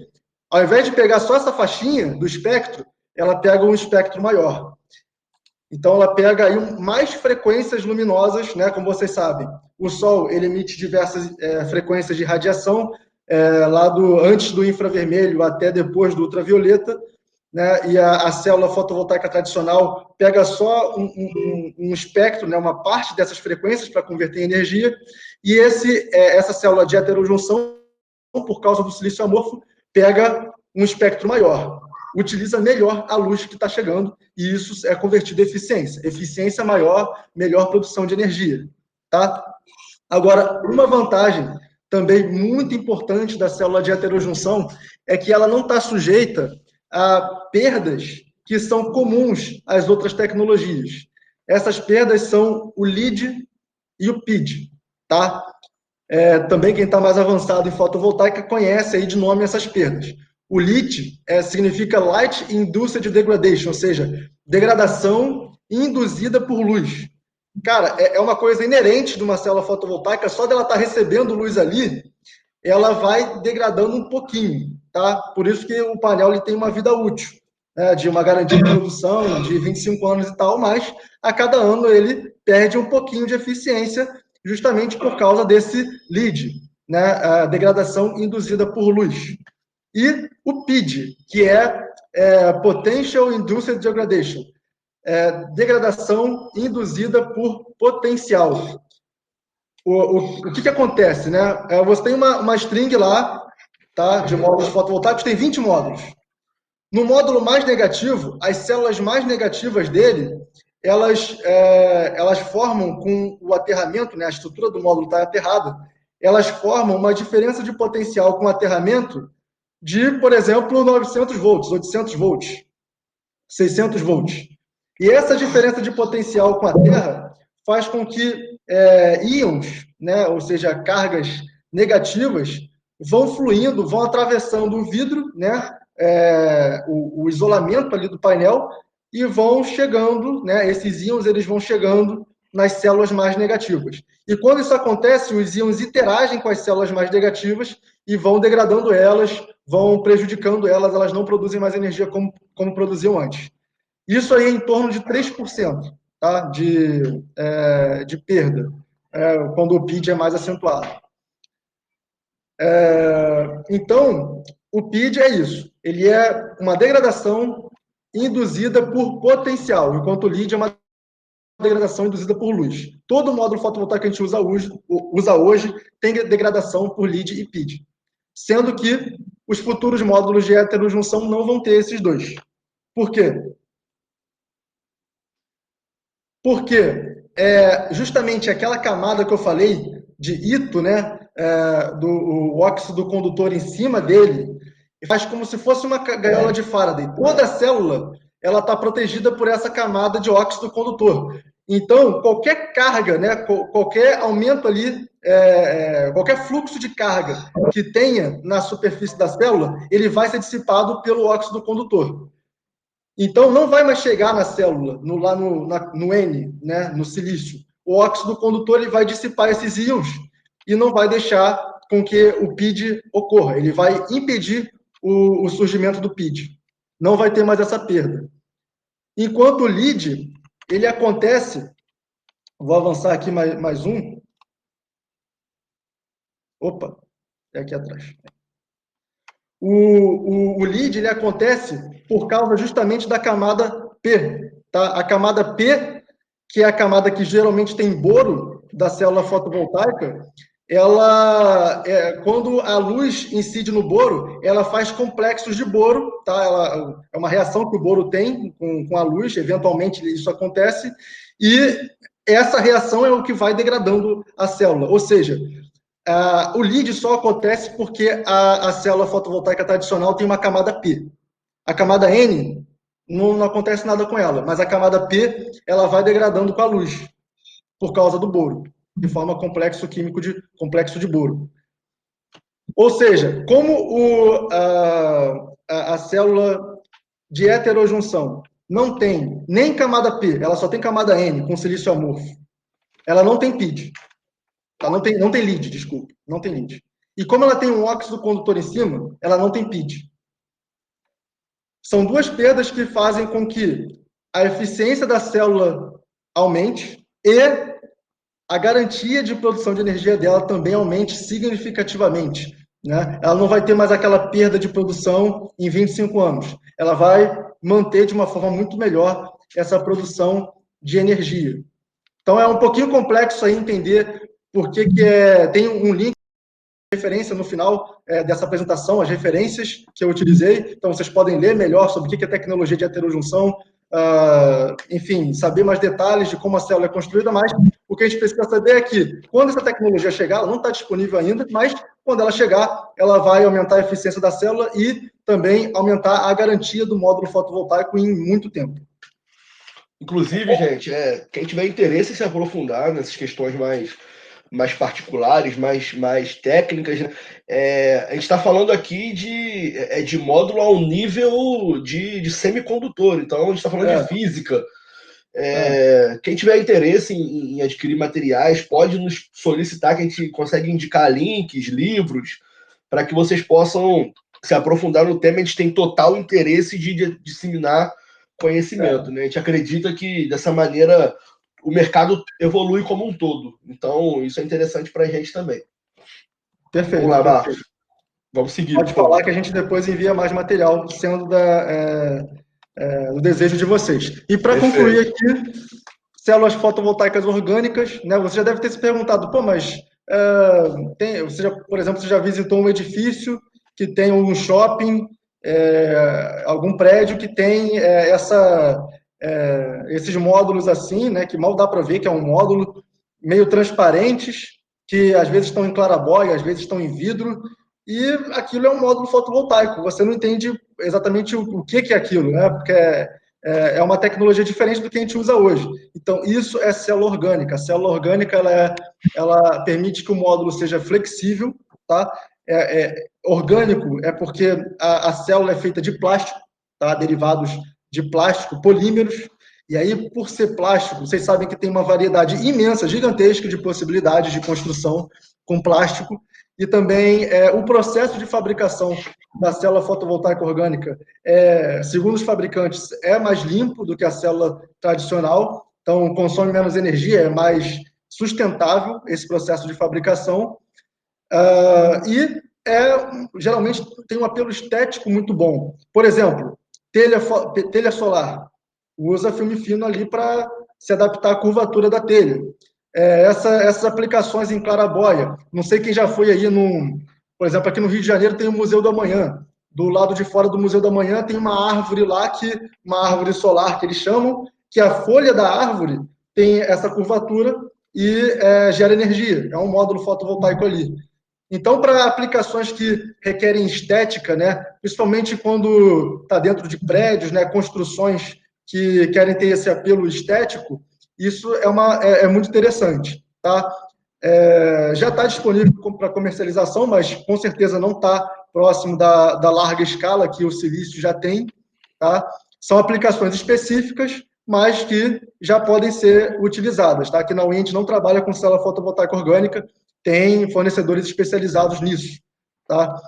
Ao invés de pegar só essa faixinha do espectro, ela pega um espectro maior. Então, ela pega aí mais frequências luminosas, né? Como vocês sabem, o Sol ele emite diversas frequências de radiação, antes do infravermelho até depois do ultravioleta, né? E a célula fotovoltaica tradicional pega só um espectro, né? Uma parte dessas frequências para converter em energia, e essa célula de heterojunção, por causa do silício amorfo, pega um espectro maior, utiliza melhor a luz que está chegando, e isso é convertido em eficiência. Eficiência maior, melhor produção de energia. Tá? Agora, uma vantagem também muito importante da célula de heterojunção é que ela não está sujeita a perdas que são comuns às outras tecnologias. Essas perdas são o LID e o PID. Tá? Também quem está mais avançado em fotovoltaica conhece aí de nome essas perdas. O LID significa Light Induced Degradation, ou seja, degradação induzida por luz. Cara, é uma coisa inerente de uma célula fotovoltaica, só dela estar recebendo luz ali, ela vai degradando um pouquinho, tá? Por isso que o painel ele tem uma vida útil, né, de uma garantia de produção de 25 anos e tal, mas a cada ano ele perde um pouquinho de eficiência justamente por causa desse LID, né, a degradação induzida por luz. E o PID, que é Potential Induced Degradation, degradação induzida por potencial. O que acontece, né? Você tem uma string lá, tá, de módulos fotovoltaicos, tem 20 módulos. No módulo mais negativo, as células mais negativas dele, elas formam com o aterramento, né, a estrutura do módulo está aterrada, elas formam uma diferença de potencial com o aterramento de, por exemplo, 900 volts, 800 volts, 600 volts. E essa diferença de potencial com a Terra faz com que íons, né, ou seja, cargas negativas, vão fluindo, vão atravessando o vidro, né, o isolamento ali do painel, e vão chegando, né, esses íons eles vão chegando nas células mais negativas. E quando isso acontece, os íons interagem com as células mais negativas e vão degradando elas, vão prejudicando elas, elas não produzem mais energia como produziam antes. Isso aí é em torno de 3%, tá? de perda, quando o PID é mais acentuado. Então, o PID é isso. Ele é uma degradação induzida por potencial, enquanto o LEED é uma degradação induzida por luz. Todo módulo fotovoltaico que a gente usa hoje tem degradação por LEED e PID. Sendo que os futuros módulos de heterojunção não vão ter esses dois. Por quê? Porque justamente aquela camada que eu falei de ito, né, do óxido condutor em cima dele, faz como se fosse uma gaiola de Faraday. Toda célula ela está protegida por essa camada de óxido condutor. Então, qualquer carga, né, qualquer aumento ali, qualquer fluxo de carga que tenha na superfície da célula, ele vai ser dissipado pelo óxido condutor. Então, não vai mais chegar na célula, lá no N, né, no silício. O óxido condutor ele vai dissipar esses íons e não vai deixar com que o PID ocorra. Ele vai impedir o surgimento do PID. Não vai ter mais essa perda. Enquanto o LEED, ele acontece... Vou avançar aqui mais um. Opa, é aqui atrás. O LEED ele acontece por causa justamente da camada P. Tá? A camada P, que é a camada que geralmente tem boro da célula fotovoltaica, quando a luz incide no boro, ela faz complexos de boro, tá? É uma reação que o boro tem com a luz, eventualmente isso acontece, e essa reação é o que vai degradando a célula. Ou seja, o LEED só acontece porque a célula fotovoltaica tradicional tem uma camada P. A camada N não acontece nada com ela, mas a camada P ela vai degradando com a luz, por causa do boro, que forma complexo químico complexo de boro. Ou seja, como a célula de heterojunção não tem nem camada P, ela só tem camada N com silício amorfo, ela não tem PID. Tá? Não tem LEED, desculpa. Não tem LEED. E como ela tem um óxido condutor em cima, ela não tem PID. São duas perdas que fazem com que a eficiência da célula aumente e a garantia de produção de energia dela também aumente significativamente. Né? Ela não vai ter mais aquela perda de produção em 25 anos. Ela vai manter de uma forma muito melhor essa produção de energia. Então, é um pouquinho complexo aí entender por que tem um link de referência no final dessa apresentação, as referências que eu utilizei. Então, vocês podem ler melhor sobre o que é tecnologia de heterojunção, enfim, saber mais detalhes de como a célula é construída, mas o que a gente precisa saber é que, quando essa tecnologia chegar, ela não está disponível ainda, mas quando ela chegar, ela vai aumentar a eficiência da célula e também aumentar a garantia do módulo fotovoltaico em muito tempo. Inclusive, gente, quem tiver interesse em se aprofundar nessas questões mais particulares, mais técnicas, né? A gente está falando aqui de módulo ao nível de semicondutor, então a gente está falando de física. Quem tiver interesse em adquirir materiais, pode nos solicitar, que a gente consegue indicar links, livros, para que vocês possam se aprofundar no tema. A gente tem total interesse de disseminar conhecimento, né? A gente acredita que dessa maneira o mercado evolui como um todo. Então, isso é interessante para a gente também. Perfeito. Vamos lá, Marcos. Vamos seguir. Pode falar que a gente depois envia mais material, sendo do desejo de vocês. E para concluir aqui, células fotovoltaicas orgânicas, né? Você já deve ter se perguntado, pô, mas por exemplo, você já visitou um edifício que tem um shopping, algum prédio que tem esses módulos assim, né? Que mal dá para ver que é um módulo, meio transparentes, que às vezes estão em clarabóia, às vezes estão em vidro, e aquilo é um módulo fotovoltaico. Você não entende exatamente o que é aquilo, né? Porque é uma tecnologia diferente do que a gente usa hoje. Então, isso é célula orgânica. A célula orgânica ela permite que o módulo seja flexível, tá? Orgânico é porque a célula é feita de plástico, tá? Derivados de plástico, polímeros. E aí, por ser plástico, vocês sabem que tem uma variedade imensa, gigantesca de possibilidades de construção com plástico. E também o processo de fabricação da célula fotovoltaica orgânica, segundo os fabricantes, é mais limpo do que a célula tradicional, então consome menos energia, é mais sustentável esse processo de fabricação. E geralmente tem um apelo estético muito bom. Por exemplo, telha solar. Usa filme fino ali para se adaptar à curvatura da telha. Essas aplicações em claraboia. Não sei quem já foi aí por exemplo, aqui no Rio de Janeiro tem o Museu da Manhã. Do lado de fora do Museu da Manhã tem uma árvore lá, uma árvore solar que eles chamam, que a folha da árvore tem essa curvatura e gera energia. É um módulo fotovoltaico ali. Então, para aplicações que requerem estética, né, principalmente quando está dentro de prédios, né, construções que querem ter esse apelo estético, isso é muito interessante. Tá? Já está disponível para comercialização, mas com certeza não está próximo da larga escala que o silício já tem. Tá? São aplicações específicas, mas que já podem ser utilizadas. Tá? Aqui na UIN a gente não trabalha com célula fotovoltaica orgânica, tem fornecedores especializados nisso. Tá?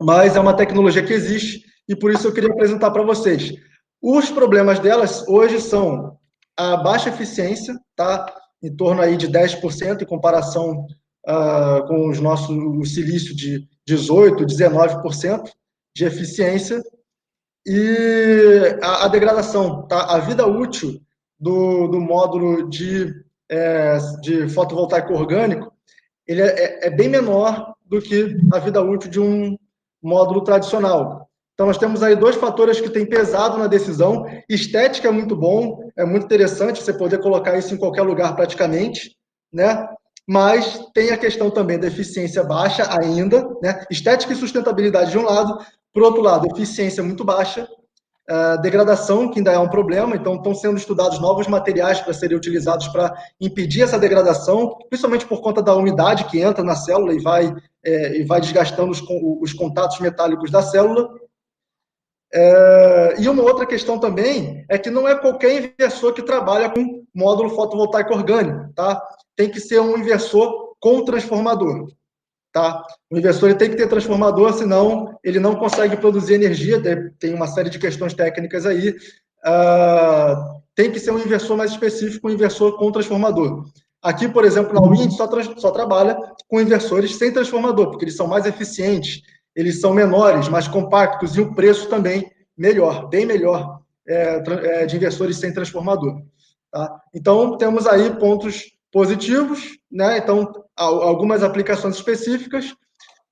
Mas é uma tecnologia que existe e por isso eu queria apresentar para vocês. Os problemas delas hoje são a baixa eficiência, tá? Em torno aí de 10% em comparação com o silício de 18%, 19% de eficiência, e a degradação, tá? A vida útil do módulo de fotovoltaico orgânico ele é bem menor do que a vida útil de um módulo tradicional. Então, nós temos aí dois fatores que têm pesado na decisão. Estética é muito bom, é muito interessante você poder colocar isso em qualquer lugar praticamente, né? Mas tem a questão também da eficiência baixa ainda, né? Estética e sustentabilidade de um lado, por outro lado, eficiência muito baixa, degradação, que ainda é um problema, então estão sendo estudados novos materiais para serem utilizados para impedir essa degradação, principalmente por conta da umidade que entra na célula e vai desgastando os contatos metálicos da célula. E uma outra questão também é que não é qualquer inversor que trabalha com módulo fotovoltaico orgânico, tá? Tem que ser um inversor com transformador. Tá? O inversor ele tem que ter transformador, senão ele não consegue produzir energia. Tem uma série de questões técnicas aí. Tem que ser um inversor mais específico, um inversor com transformador. Aqui, por exemplo, na Wind só trabalha com inversores sem transformador, porque eles são mais eficientes, eles são menores, mais compactos e o preço também melhor, bem melhor de inversores sem transformador. Tá? Então, temos aí pontos positivos, né? Então, algumas aplicações específicas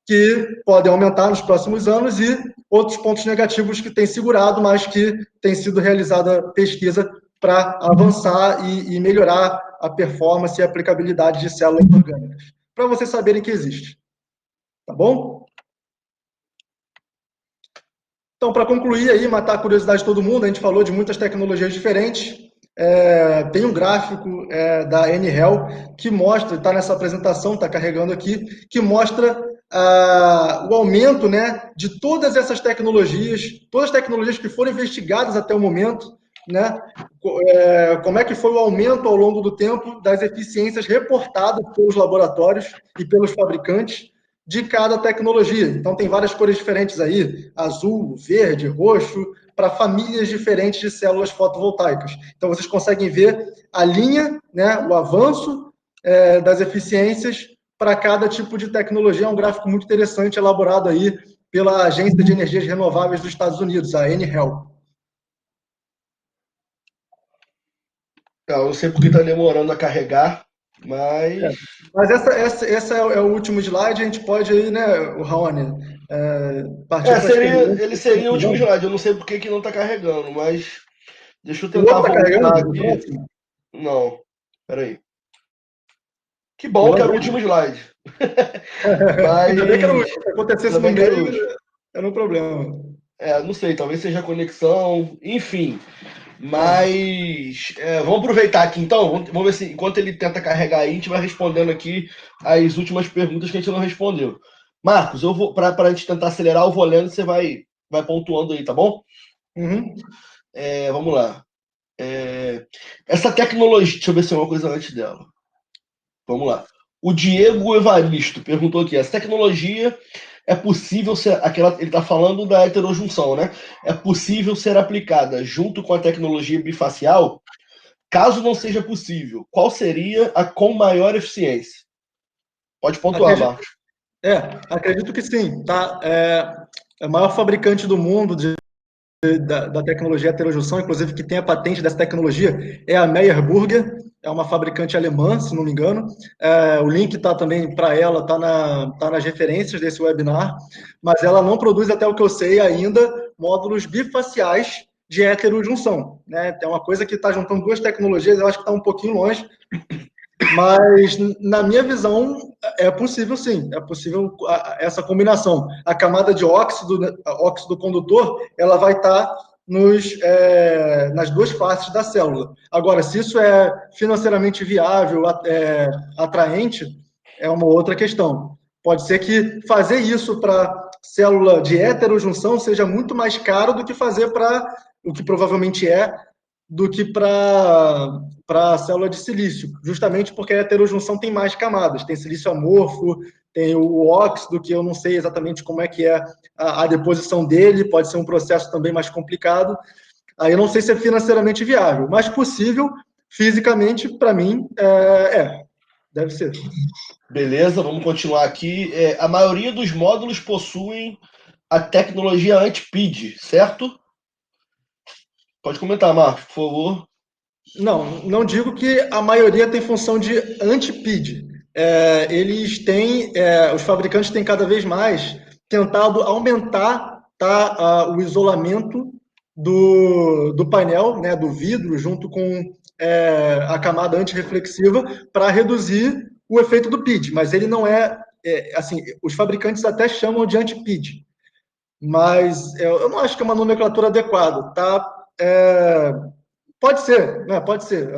que podem aumentar nos próximos anos e outros pontos negativos que têm segurado, mas que tem sido realizada pesquisa para avançar e melhorar a performance e a aplicabilidade de células orgânicas, para vocês saberem que existe. Tá bom? Então, para concluir aí, matar a curiosidade de todo mundo, a gente falou de muitas tecnologias diferentes. Tem um gráfico da NHEL que mostra, está nessa apresentação, está carregando aqui, que mostra o aumento, né, de todas essas tecnologias que foram investigadas até o momento, né, como é que foi o aumento ao longo do tempo das eficiências reportadas pelos laboratórios e pelos fabricantes de cada tecnologia. Então, tem várias cores diferentes aí, azul, verde, roxo, para famílias diferentes de células fotovoltaicas. Então, vocês conseguem ver a linha, né, o avanço das eficiências para cada tipo de tecnologia. É um gráfico muito interessante, elaborado aí pela Agência de Energias Renováveis dos Estados Unidos, a NREL. Eu não sei porque está demorando a carregar, mas... Mas essa é o último slide, a gente pode aí, né, o Raoni, partir para as perguntas. Ele seria o último slide. Eu não sei por que não está carregando, mas deixa eu O tentar outro está voltar carregando? aqui. Não, peraí. Que bom que era o último slide. Mas... Ainda bem que era o último. Se acontecesse no meio, era um problema. Não sei, talvez seja a conexão, enfim. Mas vamos aproveitar aqui então. Vamos ver se enquanto ele tenta carregar aí, a gente vai respondendo aqui as últimas perguntas que a gente não respondeu. Marcos, eu vou para a gente tentar acelerar, eu vou lendo e você vai pontuando aí, tá bom? Uhum. Vamos lá. Essa tecnologia, deixa eu ver se é uma coisa antes dela. Vamos lá. O Diego Evaristo perguntou aqui: essa tecnologia é possível ser ele está falando da heterojunção, né? É possível ser aplicada junto com a tecnologia bifacial? Caso não seja possível, qual seria a com maior eficiência? Pode pontuar, Marcos. Acredito que sim, tá? É o maior fabricante do mundo da tecnologia heterojunção, inclusive que tem a patente dessa tecnologia, é a Meyer Burger, é uma fabricante alemã, se não me engano. O link está também para ela, tá nas referências desse webinar, mas ela não produz, até o que eu sei ainda, módulos bifaciais de heterojunção. Né? É uma coisa que está juntando duas tecnologias, eu acho que está um pouquinho longe, mas, na minha visão, é possível sim, é possível essa combinação. A camada de óxido condutor, ela vai estar nas duas faces da célula. Agora, se isso é financeiramente viável, atraente, é uma outra questão. Pode ser que fazer isso para célula de heterojunção seja muito mais caro do que fazer para o que provavelmente do que para a célula de silício, justamente porque a heterojunção tem mais camadas, tem silício amorfo, tem o óxido, que eu não sei exatamente como é que é a deposição dele, pode ser um processo também mais complicado, aí eu não sei se é financeiramente viável, mas possível, fisicamente, para mim, deve ser. Beleza, vamos continuar aqui. A maioria dos módulos possuem a tecnologia anti-PID, certo? Pode comentar, Marcos, por favor. Não digo que a maioria tem função de anti-PID. Os fabricantes têm cada vez mais tentado aumentar, tá, o isolamento do painel, né, do vidro, junto com a camada antirreflexiva, para reduzir o efeito do PID. Mas ele não assim, os fabricantes até chamam de anti-PID, mas eu não acho que é uma nomenclatura adequada, tá? Pode ser, né? Pode ser.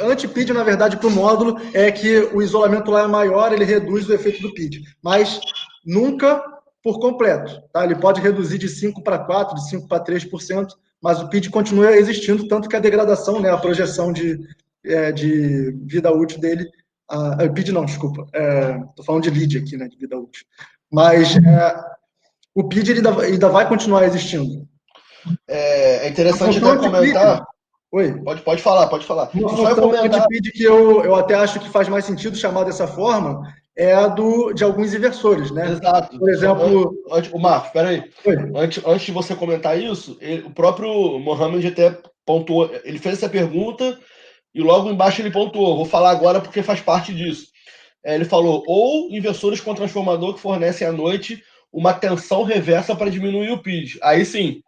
Anti-PID, na verdade, para o módulo é que o isolamento lá é maior, ele reduz o efeito do PID, mas nunca por completo. Tá? Ele pode reduzir de 5 para 4, de 5 para 3%, mas o PID continua existindo, tanto que a degradação, né, a projeção de vida útil dele. PID não, desculpa. Estou falando de lead aqui, né, de vida útil. Mas o PID ele ainda vai continuar existindo. É A interessante função até anti-PID. comentar. Oi. Pode falar, pode falar. Uma E só eu função comentar. anti-PID que eu até acho que faz mais sentido chamar dessa forma é a de alguns inversores, né? Exato. Por exemplo, O Marcos, peraí. oi, Antes de você comentar isso, o próprio Mohamed até pontuou. Ele fez essa pergunta e logo embaixo ele pontuou. Vou falar agora porque faz parte disso. Ele falou: ou inversores com transformador que fornecem à noite uma tensão reversa para diminuir o PID. Aí sim,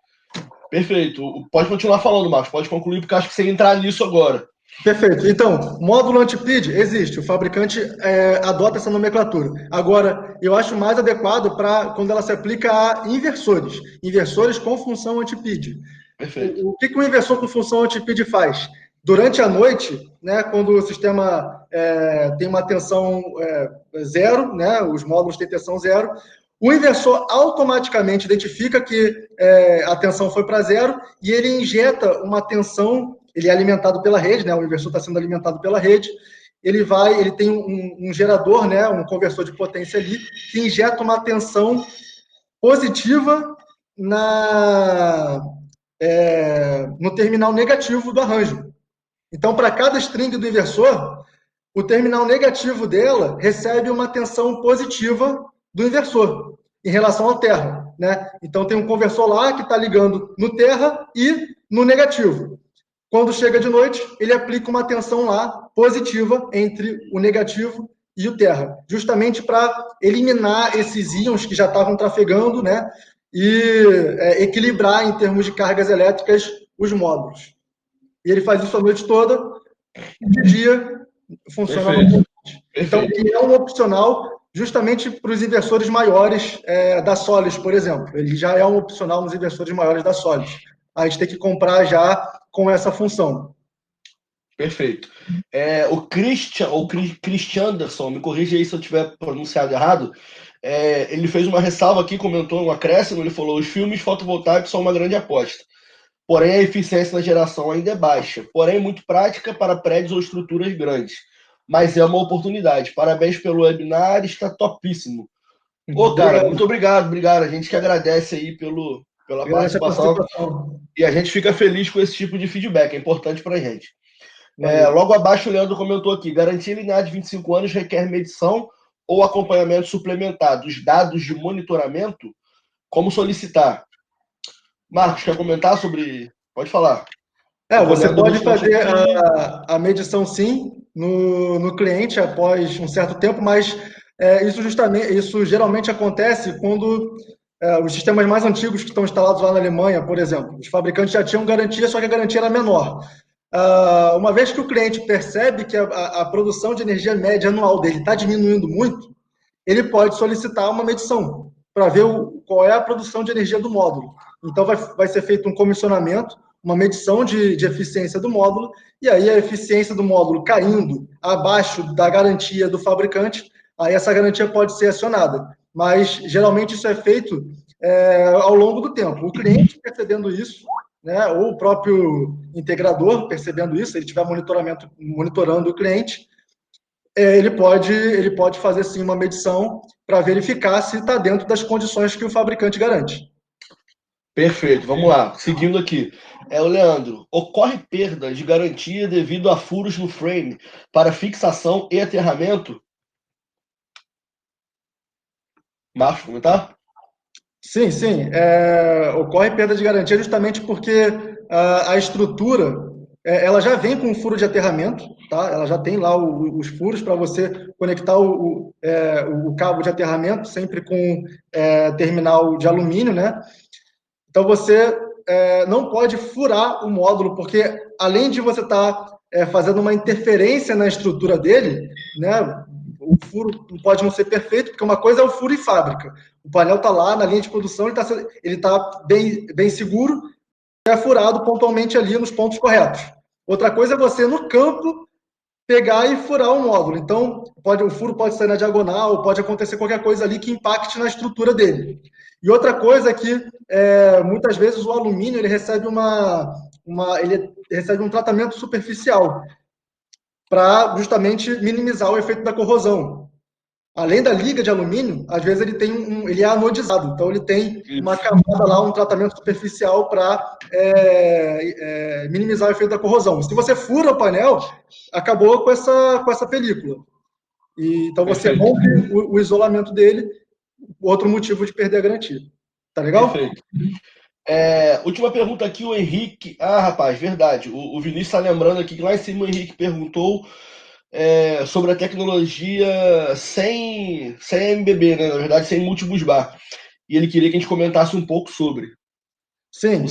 perfeito. Pode continuar falando, Marcos. Pode concluir, porque acho que você ia entrar nisso agora. perfeito. Então, módulo anti-PID existe, o fabricante adota essa nomenclatura. Agora, eu acho mais adequado para quando ela se aplica a inversores, inversores com função anti-PID. Perfeito. O que um inversor com função anti-PID faz? Durante a noite, né, quando o sistema tem uma tensão zero, né, os módulos têm tensão zero, o inversor automaticamente identifica que a tensão foi para zero e ele injeta uma tensão, ele é alimentado pela rede, né, o inversor está sendo alimentado pela rede, ele tem um gerador, né, um conversor de potência ali, que injeta uma tensão positiva no terminal negativo do arranjo. Então, para cada string do inversor, o terminal negativo dela recebe uma tensão positiva do inversor em relação ao terra. Né? Então, tem um conversor lá que está ligando no terra e no negativo. Quando chega de noite, ele aplica uma tensão lá positiva entre o negativo e o terra, justamente para eliminar esses íons que já estavam trafegando, né? E equilibrar em termos de cargas elétricas os módulos. E ele faz isso a noite toda, e de dia funciona Perfeito. normalmente. Então, ele é um opcional justamente para os inversores maiores da Solis, por exemplo. Ele já é um opcional nos inversores maiores da Solis. A gente tem que comprar já com essa função. Perfeito. O Christian, ou Christian Anderson, me corrija aí se eu tiver pronunciado errado, ele fez uma ressalva aqui, comentou um acréscimo, ele falou: os filmes fotovoltaicos são uma grande aposta. Porém, a eficiência na geração ainda é baixa. Porém, muito prática para prédios ou estruturas grandes. Mas é uma oportunidade. Parabéns pelo webinar, está topíssimo. Pô, cara, Obrigado. muito obrigado, obrigado. A gente que agradece aí pela Agradeço a participação participação. e a gente fica feliz com esse tipo de feedback, é importante para a gente. Valeu. Logo abaixo, o Leandro comentou aqui: garantia linear de 25 anos requer medição ou acompanhamento suplementar dos dados de monitoramento, como solicitar? Marcos, quer comentar sobre... Pode falar. Você pode fazer a medição, sim, no cliente após um certo tempo, mas isso geralmente acontece quando os sistemas mais antigos que estão instalados lá na Alemanha, por exemplo, os fabricantes já tinham garantia, só que a garantia era menor. Uma vez que o cliente percebe que a produção de energia média anual dele está diminuindo muito, ele pode solicitar uma medição para ver qual é a produção de energia do módulo. Então, vai ser feito um comissionamento, uma medição de eficiência do módulo, e aí a eficiência do módulo caindo abaixo da garantia do fabricante, aí essa garantia pode ser acionada. Mas, geralmente, isso é feito ao longo do tempo. O cliente percebendo isso, né, ou o próprio integrador percebendo isso, ele estiver monitorando o cliente, ele pode fazer sim uma medição para verificar se está dentro das condições que o fabricante garante. Perfeito, vamos lá. Seguindo aqui. O Leandro, ocorre perda de garantia devido a furos no frame para fixação e aterramento? Marcos, comentar? Sim. Ocorre perda de garantia justamente porque a estrutura ela já vem com um furo de aterramento, tá? Ela já tem lá os furos para você conectar o cabo de aterramento, sempre com terminal de alumínio, né? Então você não pode furar o módulo, porque além de você estar fazendo uma interferência na estrutura dele, né? O furo pode não ser perfeito, porque uma coisa é o furo em fábrica. O painel está lá na linha de produção, ele tá bem seguro, é furado pontualmente ali nos pontos corretos. Outra coisa é você, no campo, pegar e furar o módulo. Então, o furo pode sair na diagonal, pode acontecer qualquer coisa ali que impacte na estrutura dele. E outra coisa é que, muitas vezes, o alumínio ele recebe ele recebe um tratamento superficial para justamente minimizar o efeito da corrosão. Além da liga de alumínio, às vezes ele é anodizado, então ele tem uma camada lá, um tratamento superficial para minimizar o efeito da corrosão. Se você fura o painel, acabou com essa película. Então você rompe o isolamento dele, outro motivo de perder a garantia. Tá legal? Perfeito. Última pergunta aqui, o Henrique. Rapaz, verdade. O Vinícius está lembrando aqui que lá em cima o Henrique perguntou sobre a tecnologia sem MBB, né? Na verdade, sem múltiplos bar. E ele queria que a gente comentasse um pouco sobre. Sim,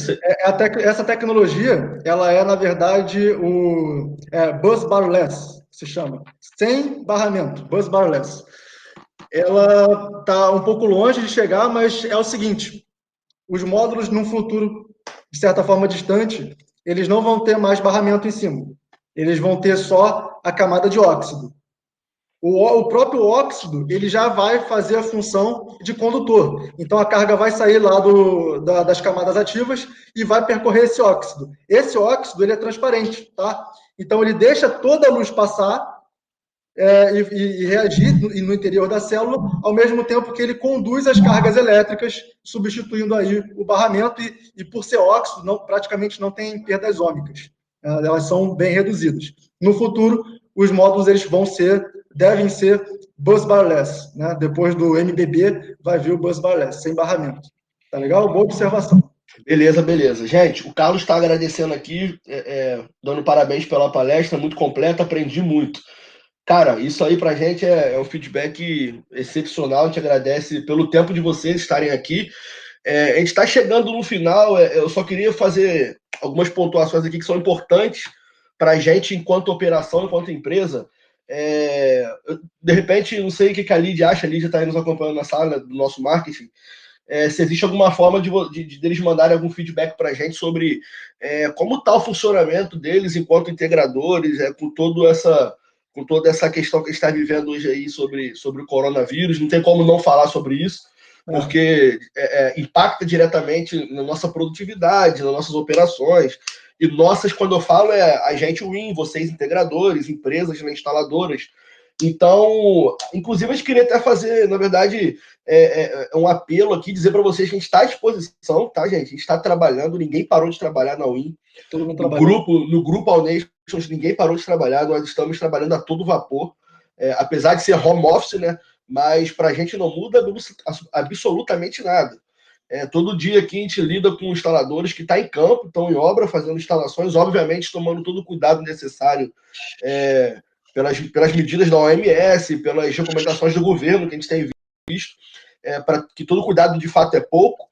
essa tecnologia, ela na verdade, o bus barless, se chama. Sem barramento, bus barless. Ela está um pouco longe de chegar, mas é o seguinte, os módulos, num futuro, de certa forma, distante, eles não vão ter mais barramento em cima. Eles vão ter só a camada de óxido. O próprio óxido, ele já vai fazer a função de condutor. Então, a carga vai sair lá das camadas ativas e vai percorrer esse óxido. Esse óxido, ele é transparente, tá? Então, ele deixa toda a luz passar e reagir no interior da célula, ao mesmo tempo que ele conduz as cargas elétricas, substituindo aí o barramento, e por ser óxido, praticamente não tem perdas ômicas. Elas são bem reduzidas. No futuro, os módulos devem ser bus barless, né? Depois do MBB, vai vir o bus barless, sem barramento. Tá legal? Boa observação. Beleza. Gente, o Carlos está agradecendo aqui, dando parabéns pela palestra, muito completa, aprendi muito. Cara, isso aí pra gente é um feedback excepcional, a gente agradece pelo tempo de vocês estarem aqui. A gente está chegando no final, eu só queria fazer algumas pontuações aqui que são importantes para a gente enquanto operação, enquanto empresa. De repente, não sei o que a Lídia acha, a Lídia está aí nos acompanhando na sala do nosso marketing, se existe alguma forma deles mandarem algum feedback para a gente sobre como está o funcionamento deles enquanto integradores, com toda essa questão que a gente está vivendo hoje aí sobre o coronavírus. Não tem como não falar sobre isso, porque impacta diretamente na nossa produtividade, nas nossas operações. E nossas, quando eu falo, a gente win, vocês integradores, empresas, né, instaladoras. Então, inclusive, a gente queria até fazer, na verdade, um apelo aqui, dizer para vocês que a gente está à disposição, tá, gente? A gente está trabalhando, ninguém parou de trabalhar na Win. No grupo All Nations, ninguém parou de trabalhar, nós estamos trabalhando a todo vapor, apesar de ser home office, né? mas para a gente não muda absolutamente nada. Todo dia aqui a gente lida com instaladores que estão em campo, estão em obra, fazendo instalações, obviamente tomando todo o cuidado necessário pelas medidas da OMS, pelas recomendações do governo que a gente tem visto, para que todo cuidado de fato é pouco,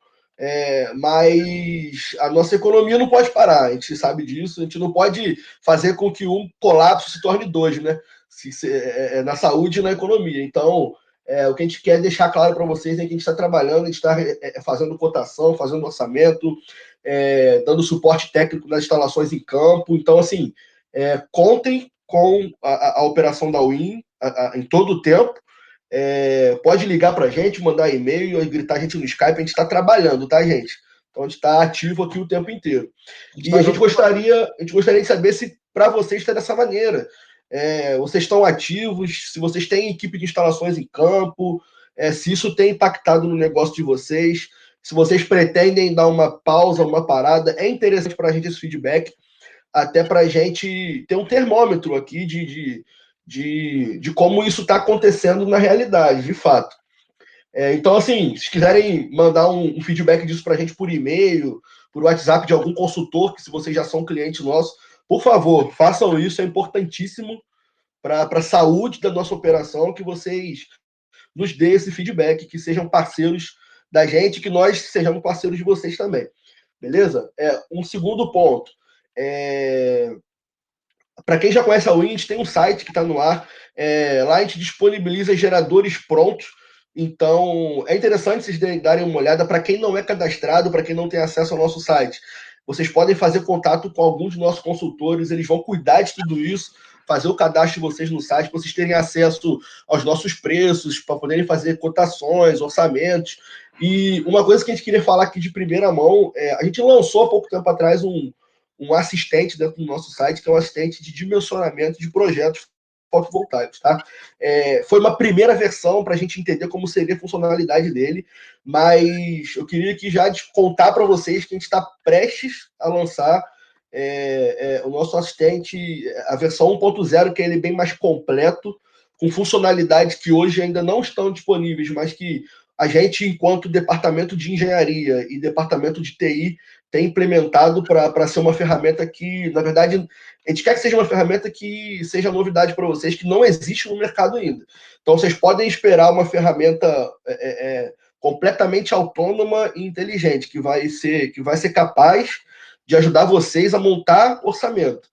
mas a nossa economia não pode parar, a gente sabe disso, a gente não pode fazer com que um colapso se torne dois, né? Na saúde e na economia. Então, o que a gente quer deixar claro para vocês é que a gente está trabalhando, a gente está fazendo cotação, fazendo orçamento, dando suporte técnico nas instalações em campo. Então, assim, contem com a operação da Win em todo o tempo. Pode ligar para a gente, mandar e-mail, gritar a gente no Skype, a gente está trabalhando, tá, gente? Então a gente está ativo aqui o tempo inteiro. E a gente gostaria de saber se para vocês está dessa maneira. Vocês estão ativos, se vocês têm equipe de instalações em campo, se isso tem impactado no negócio de vocês, se vocês pretendem dar uma pausa, uma parada. É interessante para a gente esse feedback, até para a gente ter um termômetro aqui de como isso está acontecendo na realidade, de fato. Então, assim, se quiserem mandar um feedback disso para a gente por e-mail, por WhatsApp de algum consultor, que se vocês já são clientes nossos, por favor, façam isso, é importantíssimo para a saúde da nossa operação, que vocês nos dêem esse feedback, que sejam parceiros da gente, que nós sejamos parceiros de vocês também. Beleza? Um segundo ponto. Para quem já conhece a Win, a gente tem um site que está no ar. Lá a gente disponibiliza geradores prontos. Então, é interessante vocês darem uma olhada. Para quem não é cadastrado, para quem não tem acesso ao nosso site, vocês podem fazer contato com alguns dos nossos consultores. Eles vão cuidar de tudo isso, fazer o cadastro de vocês no site, para vocês terem acesso aos nossos preços, para poderem fazer cotações, orçamentos. E uma coisa que a gente queria falar aqui de primeira mão, a gente lançou há pouco tempo atrás um assistente dentro do nosso site, que é um assistente de dimensionamento de projetos fotovoltaicos, tá? Foi uma primeira versão para a gente entender como seria a funcionalidade dele, mas eu queria aqui já contar para vocês que a gente está prestes a lançar o nosso assistente, a versão 1.0, que é ele bem mais completo, com funcionalidades que hoje ainda não estão disponíveis, mas que a gente, enquanto departamento de engenharia e departamento de TI, tem implementado para ser uma ferramenta que, na verdade, a gente quer que seja uma ferramenta que seja novidade para vocês, que não existe no mercado ainda. Então, vocês podem esperar uma ferramenta completamente autônoma e inteligente, que vai ser capaz de ajudar vocês a montar orçamento,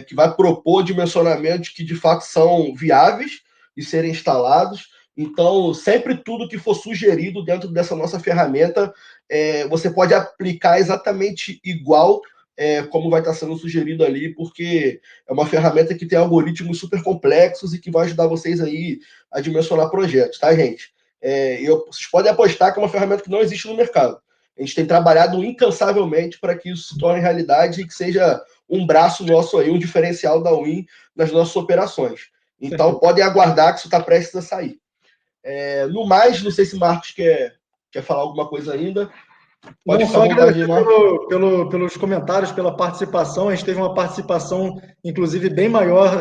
que vai propor dimensionamentos que, de fato, são viáveis de serem instalados. Então, sempre tudo que for sugerido dentro dessa nossa ferramenta, você pode aplicar exatamente igual como vai estar sendo sugerido ali, porque é uma ferramenta que tem algoritmos super complexos e que vai ajudar vocês aí a dimensionar projetos, tá, gente? Vocês podem apostar que é uma ferramenta que não existe no mercado. A gente tem trabalhado incansavelmente para que isso se torne realidade e que seja um braço nosso aí, um diferencial da Win nas nossas operações. Então, podem aguardar que isso está prestes a sair. No mais, não sei se o Marcos quer falar alguma coisa ainda. Pode ficar à vontade, Marcos. Pelos comentários, pela participação. A gente teve uma participação, inclusive, bem maior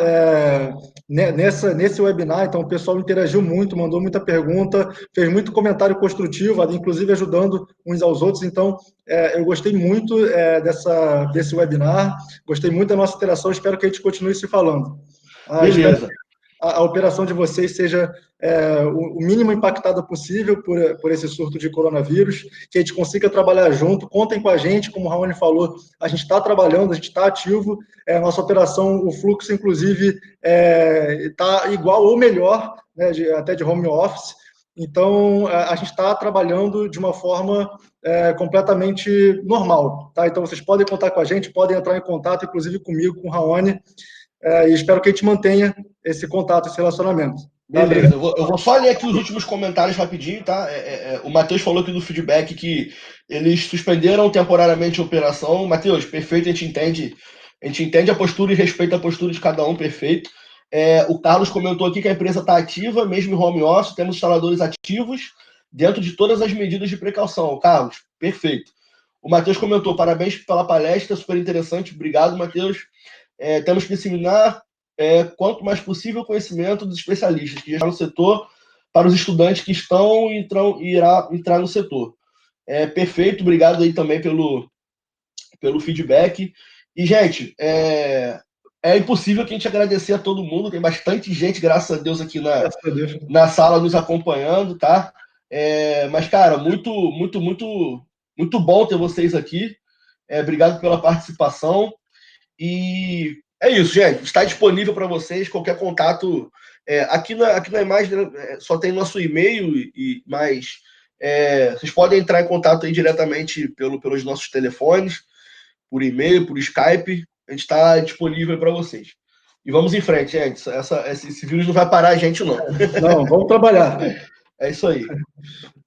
nesse webinar. Então, o pessoal interagiu muito, mandou muita pergunta, fez muito comentário construtivo, inclusive ajudando uns aos outros. Então, eu gostei muito desse webinar, gostei muito da nossa interação. Espero que a gente continue se falando. Beleza. A operação de vocês seja o mínimo impactada possível por esse surto de coronavírus, que a gente consiga trabalhar junto. Contem com a gente, como o Raoni falou, a gente está trabalhando, a gente está ativo. Nossa operação, o fluxo, inclusive, está igual ou melhor, né, até de home office. Então, a gente está trabalhando de uma forma completamente normal. Tá? Então, vocês podem contar com a gente, podem entrar em contato, inclusive comigo, com o Raoni, e espero que a gente mantenha esse contato, esse relacionamento. Beleza, eu vou só ler aqui os últimos comentários rapidinho, tá? O Matheus falou aqui no feedback que eles suspenderam temporariamente a operação. Matheus, perfeito, a gente entende a postura e respeita a postura de cada um, perfeito. O Carlos comentou aqui que a empresa está ativa, mesmo em home office, temos instaladores ativos dentro de todas as medidas de precaução. Carlos, perfeito. O Matheus comentou, parabéns pela palestra, super interessante, obrigado, Matheus. Temos que disseminar quanto mais possível o conhecimento dos especialistas que já estão no setor para os estudantes que estão e irá entrar no setor. Perfeito, obrigado aí também pelo feedback. E, gente, é impossível que a gente agradecer a todo mundo, tem bastante gente, graças a Deus, aqui Graças a Deus. na sala nos acompanhando, tá? Mas, cara, muito, muito, muito, muito bom ter vocês aqui. Obrigado pela participação. E é isso, gente. Está disponível para vocês. Qualquer contato. Aqui na imagem só tem nosso e-mail, mas vocês podem entrar em contato aí diretamente pelos nossos telefones, por e-mail, por Skype. A gente está disponível para vocês. E vamos em frente, gente. Esse vírus não vai parar a gente, não. Não, vamos trabalhar. É isso aí.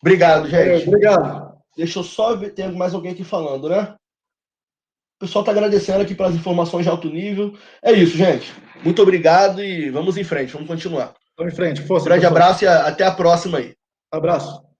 Obrigado, gente. Obrigado. Deixa eu só ver, tem mais alguém aqui falando, né? O pessoal está agradecendo aqui pelas informações de alto nível. É isso, gente. Muito obrigado e vamos em frente, vamos continuar. Vamos em frente. Força, Grande pessoal. abraço e até a próxima aí. Abraço.